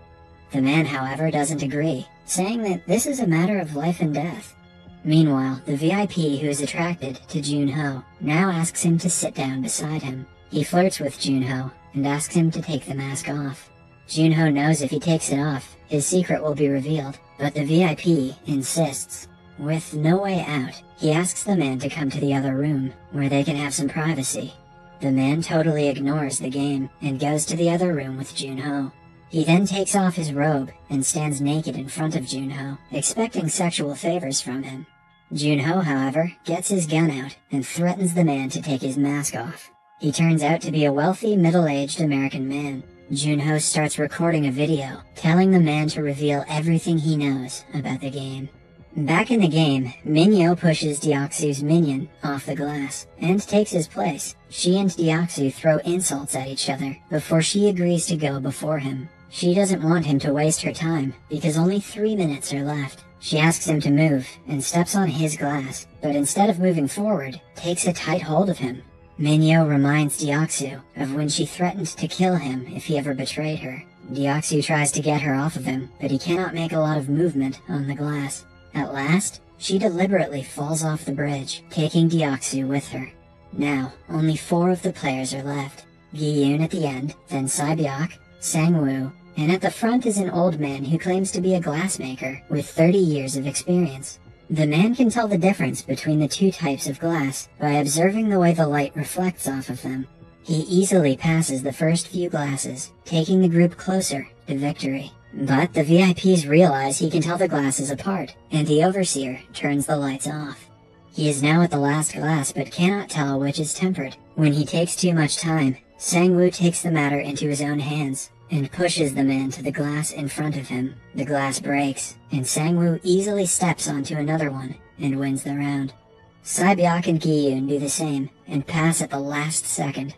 The man, however, doesn't agree, saying that this is a matter of life and death. Meanwhile, the VIP who is attracted to Junho now asks him to sit down beside him. He flirts with Junho and asks him to take the mask off. Junho knows if he takes it off, his secret will be revealed, but the VIP insists. With no way out, he asks the man to come to the other room, where they can have some privacy. The man totally ignores the game and goes to the other room with Junho. He then takes off his robe and stands naked in front of Junho, expecting sexual favors from him. Junho, however, gets his gun out and threatens the man to take his mask off. He turns out to be a wealthy, middle-aged American man. Junho starts recording a video, telling the man to reveal everything he knows about the game. Back in the game, Minyo pushes Deoksu's minion off the glass and takes his place. She and Deoksu throw insults at each other before she agrees to go before him. She doesn't want him to waste her time because only 3 minutes are left. She asks him to move and steps on his glass, but instead of moving forward, takes a tight hold of him. Minyo reminds Deoksu of when she threatened to kill him if he ever betrayed her. Deoksu tries to get her off of him, but he cannot make a lot of movement on the glass. At last, she deliberately falls off the bridge, taking Deoksu with her. Now, only 4 of the players are left. Gi-yoon at the end, then Sae-byeok, Sang-woo, and at the front is an old man who claims to be a glassmaker with 30 years of experience. The man can tell the difference between the 2 types of glass by observing the way the light reflects off of them. He easily passes the first few glasses, taking the group closer to victory. But the VIPs realize he can tell the glasses apart, and the Overseer turns the lights off. He is now at the last glass but cannot tell which is tempered. When he takes too much time, Sang-woo takes the matter into his own hands and pushes the man to the glass in front of him. The glass breaks, and Sang-woo easily steps onto another one and wins the round. Sae-byeok and Gi-yoon do the same and pass at the last second.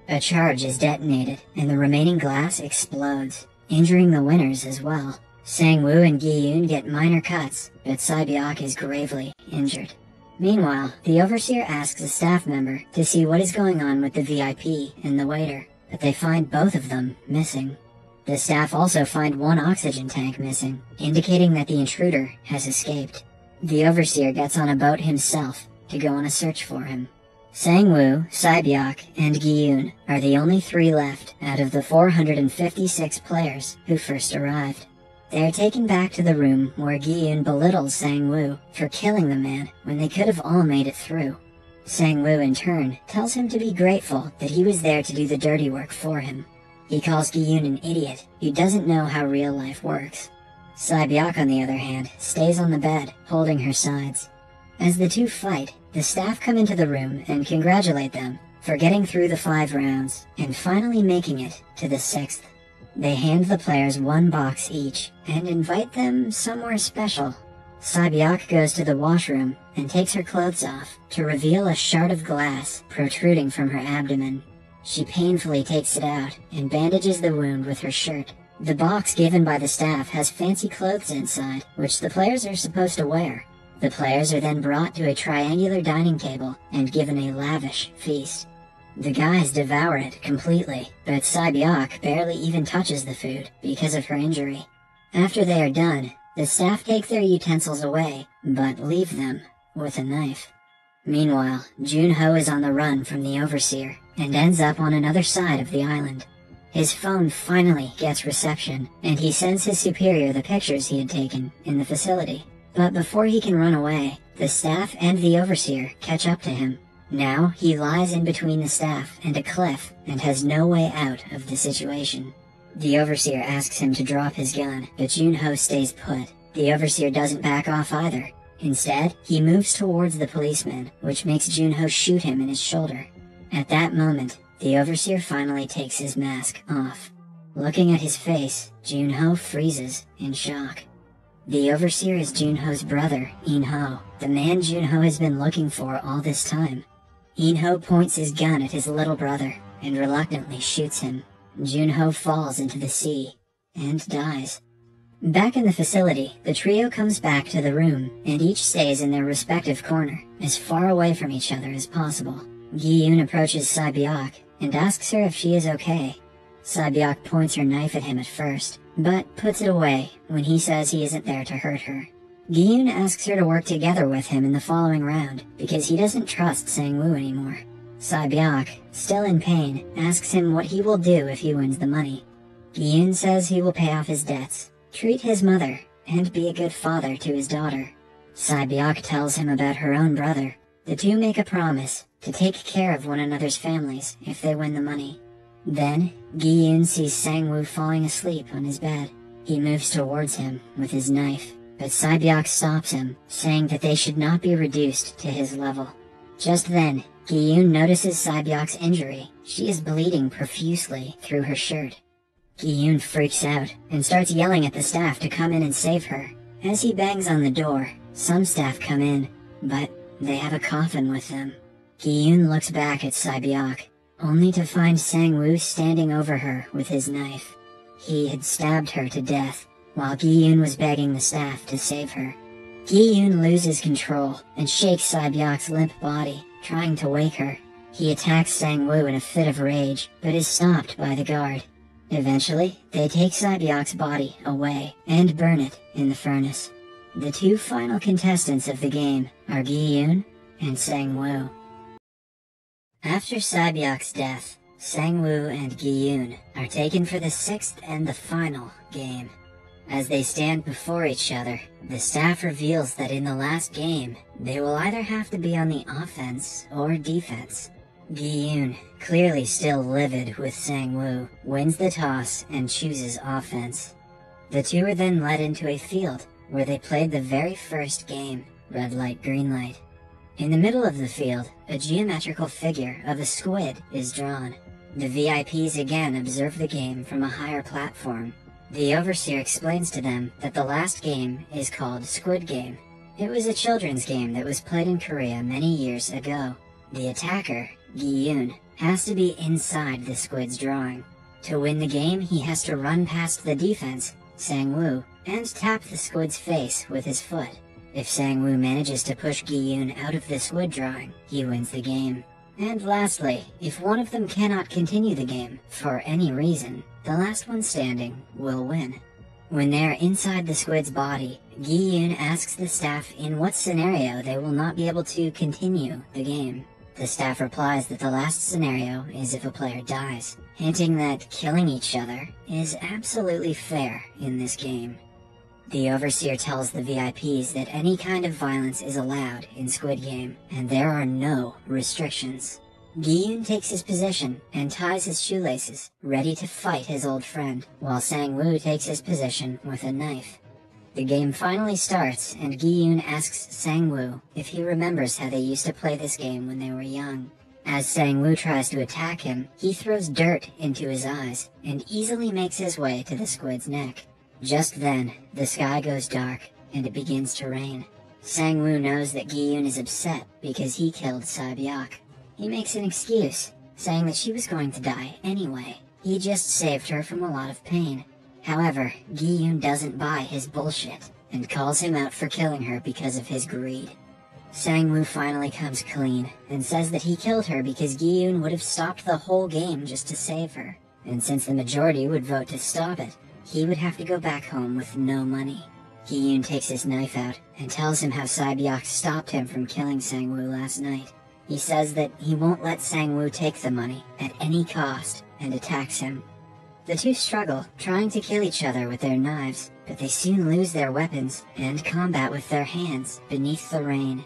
A charge is detonated, and the remaining glass explodes, injuring the winners as well. Sang-woo and Gi-yoon get minor cuts, but Sae-byeok is gravely injured. Meanwhile, the Overseer asks a staff member to see what is going on with the VIP and the waiter, but they find both of them missing. The staff also find 1 oxygen tank missing, indicating that the intruder has escaped. The Overseer gets on a boat himself to go on a search for him. Sang-woo, Sae-byeok, and Gi-yoon are the only 3 left out of the 456 players who first arrived. They are taken back to the room where Gi-yoon belittles Sang-woo for killing the man when they could have all made it through. Sang-woo in turn tells him to be grateful that he was there to do the dirty work for him. He calls Gi-yoon an idiot who doesn't know how real life works. Sae-byeok, on the other hand, stays on the bed, holding her sides. As the 2 fight, the staff come into the room and congratulate them for getting through the 5 rounds and finally making it to the 6th. They hand the players 1 box each and invite them somewhere special. Sae-byeok goes to the washroom and takes her clothes off to reveal a shard of glass protruding from her abdomen. She painfully takes it out and bandages the wound with her shirt. The box given by the staff has fancy clothes inside, which the players are supposed to wear. The players are then brought to a triangular dining table and given a lavish feast. The guys devour it completely, but Sae-byeok barely even touches the food because of her injury. After they are done, the staff take their utensils away, but leave them with a knife. Meanwhile, Junho is on the run from the Overseer and ends up on another side of the island. His phone finally gets reception, and he sends his superior the pictures he had taken in the facility. But before he can run away, the staff and the Overseer catch up to him. Now he lies in between the staff and a cliff and has no way out of the situation. The Overseer asks him to drop his gun, but Junho stays put. The Overseer doesn't back off either. Instead, he moves towards the policeman, which makes Junho shoot him in his shoulder. At that moment, the Overseer finally takes his mask off. Looking at his face, Junho freezes in shock. The Overseer is Junho's brother, In-ho, the man Junho has been looking for all this time. In-ho points his gun at his little brother and reluctantly shoots him. Junho falls into the sea and dies. Back in the facility, the trio comes back to the room and each stays in their respective corner, as far away from each other as possible. Gi-yoon approaches Sae-byeok and asks her if she is okay. Sae-byeok points her knife at him at first, but puts it away when he says he isn't there to hurt her. Gi-yoon asks her to work together with him in the following round because he doesn't trust Sang-woo anymore. Sae-byok, still in pain, asks him what he will do if he wins the money. Gi-yoon says he will pay off his debts, treat his mother, and be a good father to his daughter. Sae-byok tells him about her own brother. The two make a promise to take care of one another's families if they win the money. Then, Gi-yoon sees Sang-woo falling asleep on his bed. He moves towards him with his knife, but Sae-byok stops him, saying that they should not be reduced to his level. Just then, Gi-yoon notices Sae-byok's injury. She is bleeding profusely through her shirt. Gi-yoon freaks out and starts yelling at the staff to come in and save her. As he bangs on the door, some staff come in, but they have a coffin with them. Gi-yoon looks back at Sae-byok, only to find Sang-woo standing over her with his knife. He had stabbed her to death, while Gi-yoon was begging the staff to save her. Gi-yoon loses control and shakes Sae-byok's limp body, trying to wake her. He attacks Sang-woo in a fit of rage, but is stopped by the guard. Eventually, they take Sae-byok's body away and burn it in the furnace. The two final contestants of the game are Gi-yoon and Sang-woo. After Sae-byok's death, Sang-woo and Gi-yoon are taken for the sixth and the final game. As they stand before each other, the staff reveals that in the last game, they will either have to be on the offense or defense. Gi-yoon, clearly still livid with Sang-woo, wins the toss and chooses offense. The two are then led into a field where they played the very first game, red light, green light. In the middle of the field, a geometrical figure of a squid is drawn. The VIPs again observe the game from a higher platform. The overseer explains to them that the last game is called Squid Game. It was a children's game that was played in Korea many years ago. The attacker, Gi-yoon, has to be inside the squid's drawing. To win the game, he has to run past the defense, Sang-woo, and tap the squid's face with his foot. If Sang-woo manages to push Gi-yoon out of the squid drawing, he wins the game. And lastly, if one of them cannot continue the game, for any reason, the last one standing will win. When they are inside the squid's body, Gi-yoon asks the staff in what scenario they will not be able to continue the game. The staff replies that the last scenario is if a player dies, hinting that killing each other is absolutely fair in this game. The overseer tells the VIPs that any kind of violence is allowed in Squid Game, and there are no restrictions. Gi-yoon takes his position and ties his shoelaces, ready to fight his old friend, while Sang-woo takes his position with a knife. The game finally starts, and Gi-yoon asks Sang-woo if he remembers how they used to play this game when they were young. As Sang-woo tries to attack him, he throws dirt into his eyes, and easily makes his way to the squid's neck. Just then, the sky goes dark, and it begins to rain. Sang-woo knows that Gi-yoon is upset because he killed Sae-byok. He makes an excuse, saying that she was going to die anyway. He just saved her from a lot of pain. However, Gi-yoon doesn't buy his bullshit, and calls him out for killing her because of his greed. Sang-woo finally comes clean, and says that he killed her because Gi-yoon would have stopped the whole game just to save her, and since the majority would vote to stop it, he would have to go back home with no money. Gi-yoon takes his knife out and tells him how Sae-byok stopped him from killing Sang-woo last night. He says that he won't let Sang-woo take the money at any cost and attacks him. The two struggle, trying to kill each other with their knives, but they soon lose their weapons and combat with their hands beneath the rain.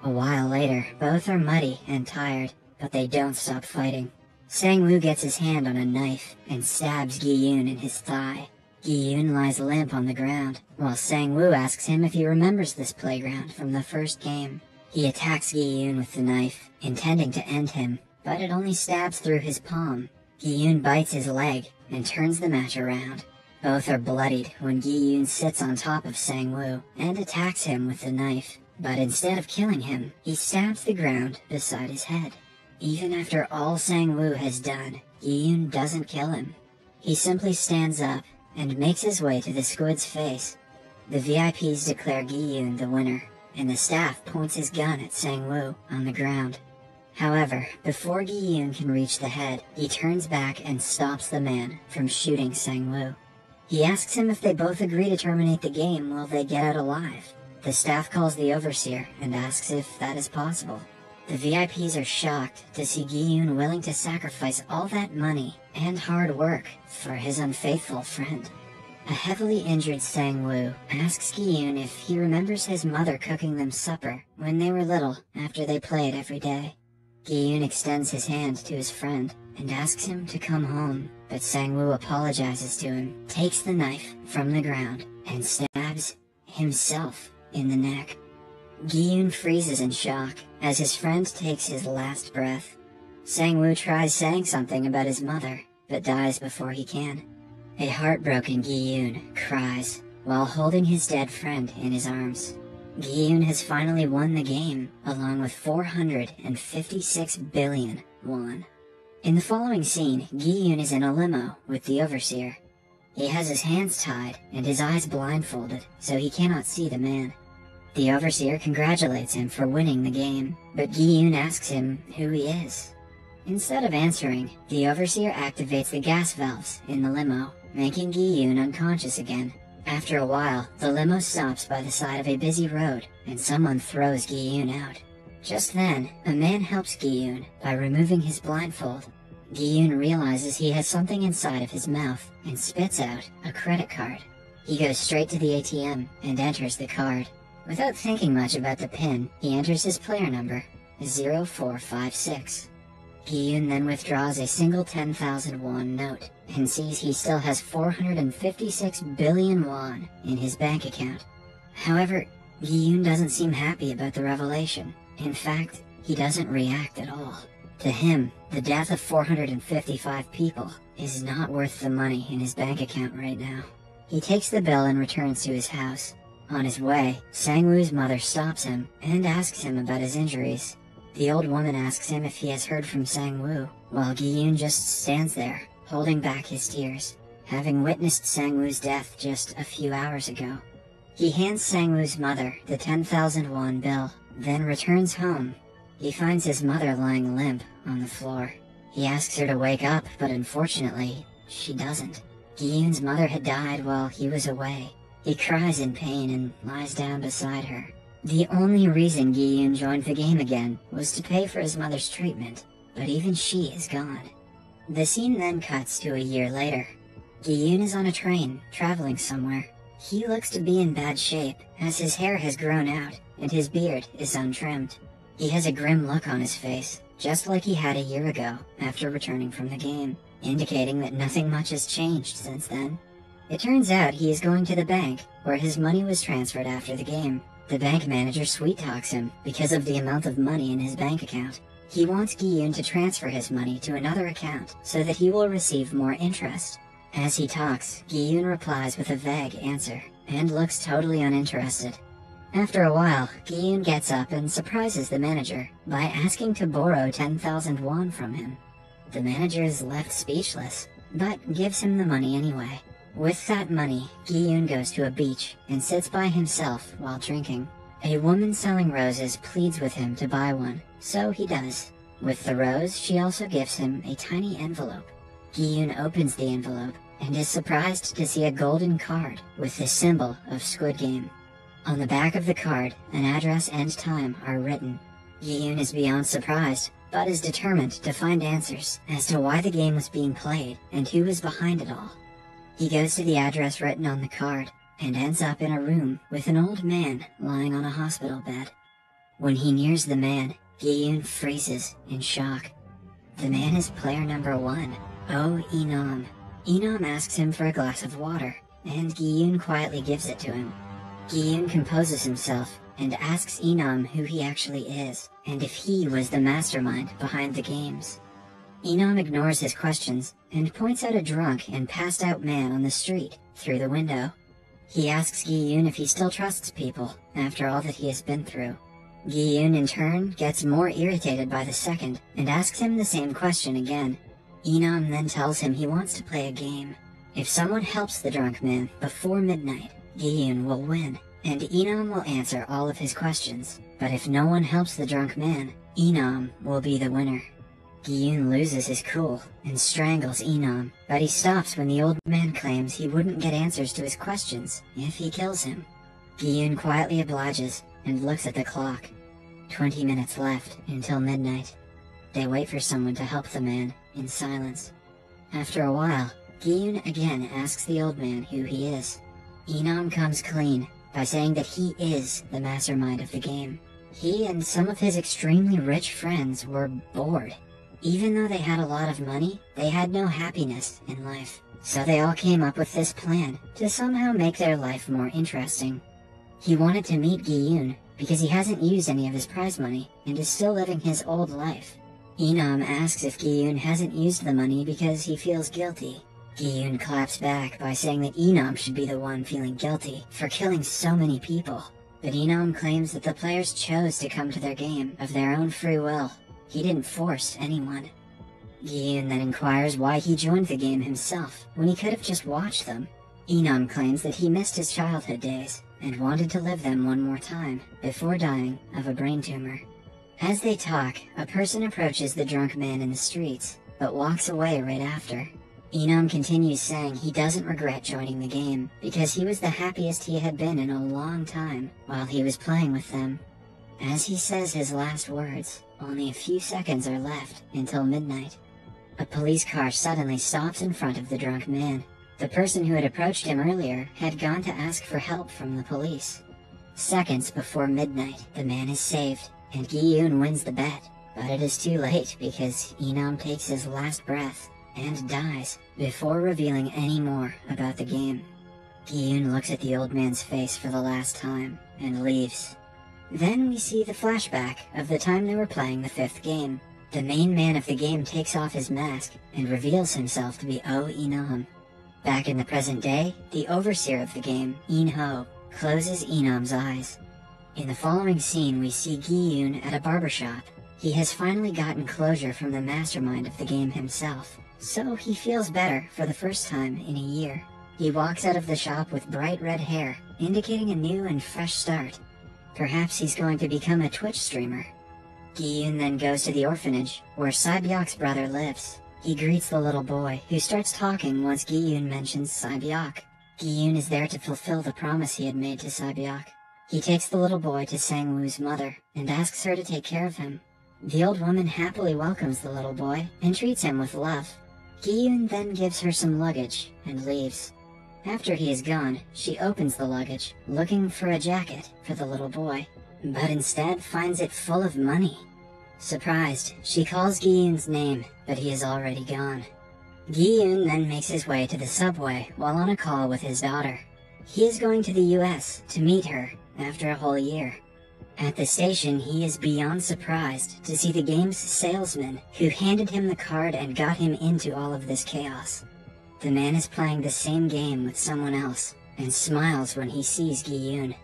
A while later, both are muddy and tired, but they don't stop fighting. Sang-woo gets his hand on a knife and stabs Gi-yoon in his thigh. Gi-yoon lies limp on the ground, while Sang-woo asks him if he remembers this playground from the first game. He attacks Gi-yoon with the knife, intending to end him, but it only stabs through his palm. Gi-yoon bites his leg and turns the match around. Both are bloodied when Gi-yoon sits on top of Sang-woo and attacks him with the knife, but instead of killing him, he stabs the ground beside his head. Even after all Sang-woo has done, Gi-yoon doesn't kill him. He simply stands up and makes his way to the squid's face. The VIPs declare Gi-yoon the winner, and the staff points his gun at Sang-woo on the ground. However, before Gi-yoon can reach the head, he turns back and stops the man from shooting Sang-woo. He asks him if they both agree to terminate the game, will they get out alive? The staff calls the overseer and asks if that is possible. The VIPs are shocked to see Gi-yoon willing to sacrifice all that money and hard work for his unfaithful friend. A heavily injured Sang-woo asks Gi-yoon if he remembers his mother cooking them supper when they were little after they played every day. Gi-yoon extends his hand to his friend and asks him to come home, but Sang-woo apologizes to him, takes the knife from the ground, and stabs himself in the neck. Gi-yoon freezes in shock as his friend takes his last breath. Sang-woo tries saying something about his mother, but dies before he can. A heartbroken Gi-yoon cries while holding his dead friend in his arms. Gi-yoon has finally won the game, along with 456 billion won. In the following scene, Gi-yoon is in a limo with the overseer. He has his hands tied and his eyes blindfolded, so he cannot see the man. The overseer congratulates him for winning the game, but Gi-yoon asks him who he is. Instead of answering, the overseer activates the gas valves in the limo, making Gi-yoon unconscious again. After a while, the limo stops by the side of a busy road, and someone throws Gi-yoon out. Just then, a man helps Gi-yoon by removing his blindfold. Gi-yoon realizes he has something inside of his mouth and spits out a credit card. He goes straight to the ATM and enters the card. Without thinking much about the PIN, he enters his player number, 0456. Gi-yoon then withdraws a single 10,000 won note, and sees he still has 456 billion won in his bank account. However, Gi-yoon doesn't seem happy about the revelation. In fact, he doesn't react at all. To him, the death of 455 people is not worth the money in his bank account right now. He takes the bill and returns to his house. On his way, Sang-woo's mother stops him and asks him about his injuries. The old woman asks him if he has heard from Sang-woo, while Gi-yoon just stands there, holding back his tears, having witnessed Sang-woo's death just a few hours ago. He hands Sang-woo's mother the 10,000 won bill, then returns home. He finds his mother lying limp on the floor. He asks her to wake up, but unfortunately, she doesn't. Gi-yoon's mother had died while he was away. He cries in pain and lies down beside her. The only reason Gi-yoon joined the game again was to pay for his mother's treatment, but even she is gone. The scene then cuts to a year later. Gi-yoon is on a train, traveling somewhere. He looks to be in bad shape, as his hair has grown out, and his beard is untrimmed. He has a grim look on his face, just like he had a year ago after returning from the game, indicating that nothing much has changed since then. It turns out he is going to the bank, where his money was transferred after the game. The bank manager sweet-talks him because of the amount of money in his bank account. He wants Gi-yoon to transfer his money to another account so that he will receive more interest. As he talks, Gi-yoon replies with a vague answer, and looks totally uninterested. After a while, Gi-yoon gets up and surprises the manager by asking to borrow 10,000 won from him. The manager is left speechless, but gives him the money anyway. With that money, Gi-yoon goes to a beach and sits by himself while drinking. A woman selling roses pleads with him to buy one, so he does. With the rose, she also gives him a tiny envelope. Gi-yoon opens the envelope and is surprised to see a golden card with the symbol of Squid Game. On the back of the card, an address and time are written. Gi-yoon is beyond surprised, but is determined to find answers as to why the game was being played and who was behind it all. He goes to the address written on the card, and ends up in a room with an old man lying on a hospital bed. When he nears the man, Gi-yoon freezes in shock. The man is player number 1, Oh Enam. Enam asks him for a glass of water, and Gi-yoon quietly gives it to him. Gi-yoon composes himself and asks Enam who he actually is, and if he was the mastermind behind the games. Enam ignores his questions and points out a drunk and passed out man on the street through the window. He asks Gi-yoon if he still trusts people after all that he has been through. Gi-yoon in turn gets more irritated by the second and asks him the same question again. Enam then tells him he wants to play a game. If someone helps the drunk man before midnight, Gi-yoon will win, and Enam will answer all of his questions. But if no one helps the drunk man, Enam will be the winner. Gi-yoon loses his cool and strangles Enam, but he stops when the old man claims he wouldn't get answers to his questions if he kills him. Gi-yoon quietly obliges and looks at the clock. 20 minutes left until midnight. They wait for someone to help the man in silence. After a while, Gi-yoon again asks the old man who he is. Enam comes clean by saying that he is the mastermind of the game. He and some of his extremely rich friends were bored. Even though they had a lot of money, they had no happiness in life. So they all came up with this plan to somehow make their life more interesting. He wanted to meet Gi-yoon because he hasn't used any of his prize money and is still living his old life. Enam asks if Gi-yoon hasn't used the money because he feels guilty. Gi-yoon claps back by saying that Enam should be the one feeling guilty for killing so many people. But Enam claims that the players chose to come to their game of their own free will. He didn't force anyone. Gi-yoon then inquires why he joined the game himself when he could have just watched them. Enam claims that he missed his childhood days and wanted to live them one more time before dying of a brain tumor. As they talk, a person approaches the drunk man in the streets, but walks away right after. Enam continues saying he doesn't regret joining the game because he was the happiest he had been in a long time while he was playing with them. As he says his last words, only a few seconds are left until midnight. A police car suddenly stops in front of the drunk man. The person who had approached him earlier had gone to ask for help from the police. Seconds before midnight, the man is saved, and Gi-yoon wins the bet, but it is too late because Enam takes his last breath and dies before revealing any more about the game. Gi-yoon looks at the old man's face for the last time and leaves. Then we see the flashback of the time they were playing the 5th game. The main man of the game takes off his mask and reveals himself to be Enam. Back in the present day, the overseer of the game, In-ho, closes Enam's eyes. In the following scene we see Gi-yoon at a barbershop. He has finally gotten closure from the mastermind of the game himself, so he feels better for the first time in a year. He walks out of the shop with bright red hair, indicating a new and fresh start. Perhaps he's going to become a Twitch streamer. Gi-yoon then goes to the orphanage, where Sae-byok's brother lives. He greets the little boy, who starts talking once Gi-yoon mentions Sae-byok. Gi-yoon is there to fulfill the promise he had made to Sae-byok. He takes the little boy to Sang-woo's mother, and asks her to take care of him. The old woman happily welcomes the little boy, and treats him with love. Gi-yoon then gives her some luggage, and leaves. After he is gone, she opens the luggage, looking for a jacket for the little boy, but instead finds it full of money. Surprised, she calls Gi-yoon's name, but he is already gone. Gi-yoon then makes his way to the subway while on a call with his daughter. He is going to the US to meet her after a whole year. At the station, he is beyond surprised to see the game's salesman who handed him the card and got him into all of this chaos. The man is playing the same game with someone else, and smiles when he sees Gi-yoon.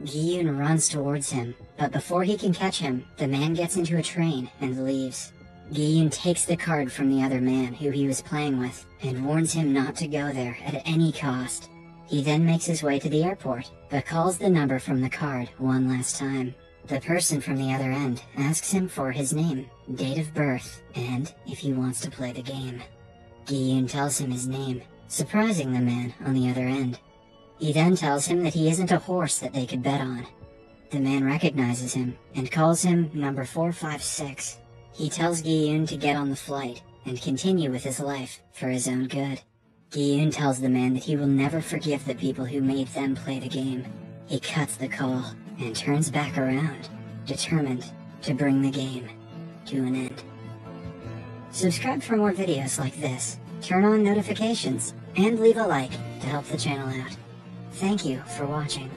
Gi-yoon runs towards him, but before he can catch him, the man gets into a train and leaves. Gi-yoon takes the card from the other man who he was playing with, and warns him not to go there at any cost. He then makes his way to the airport, but calls the number from the card one last time. The person from the other end asks him for his name, date of birth, and if he wants to play the game. Gi-yoon tells him his name, surprising the man on the other end. He then tells him that he isn't a horse that they could bet on. The man recognizes him and calls him number 456. He tells Gi-yoon to get on the flight and continue with his life for his own good. Gi-yoon tells the man that he will never forgive the people who made them play the game. He cuts the call and turns back around, determined to bring the game to an end. Subscribe for more videos like this, turn on notifications, and leave a like to help the channel out. Thank you for watching.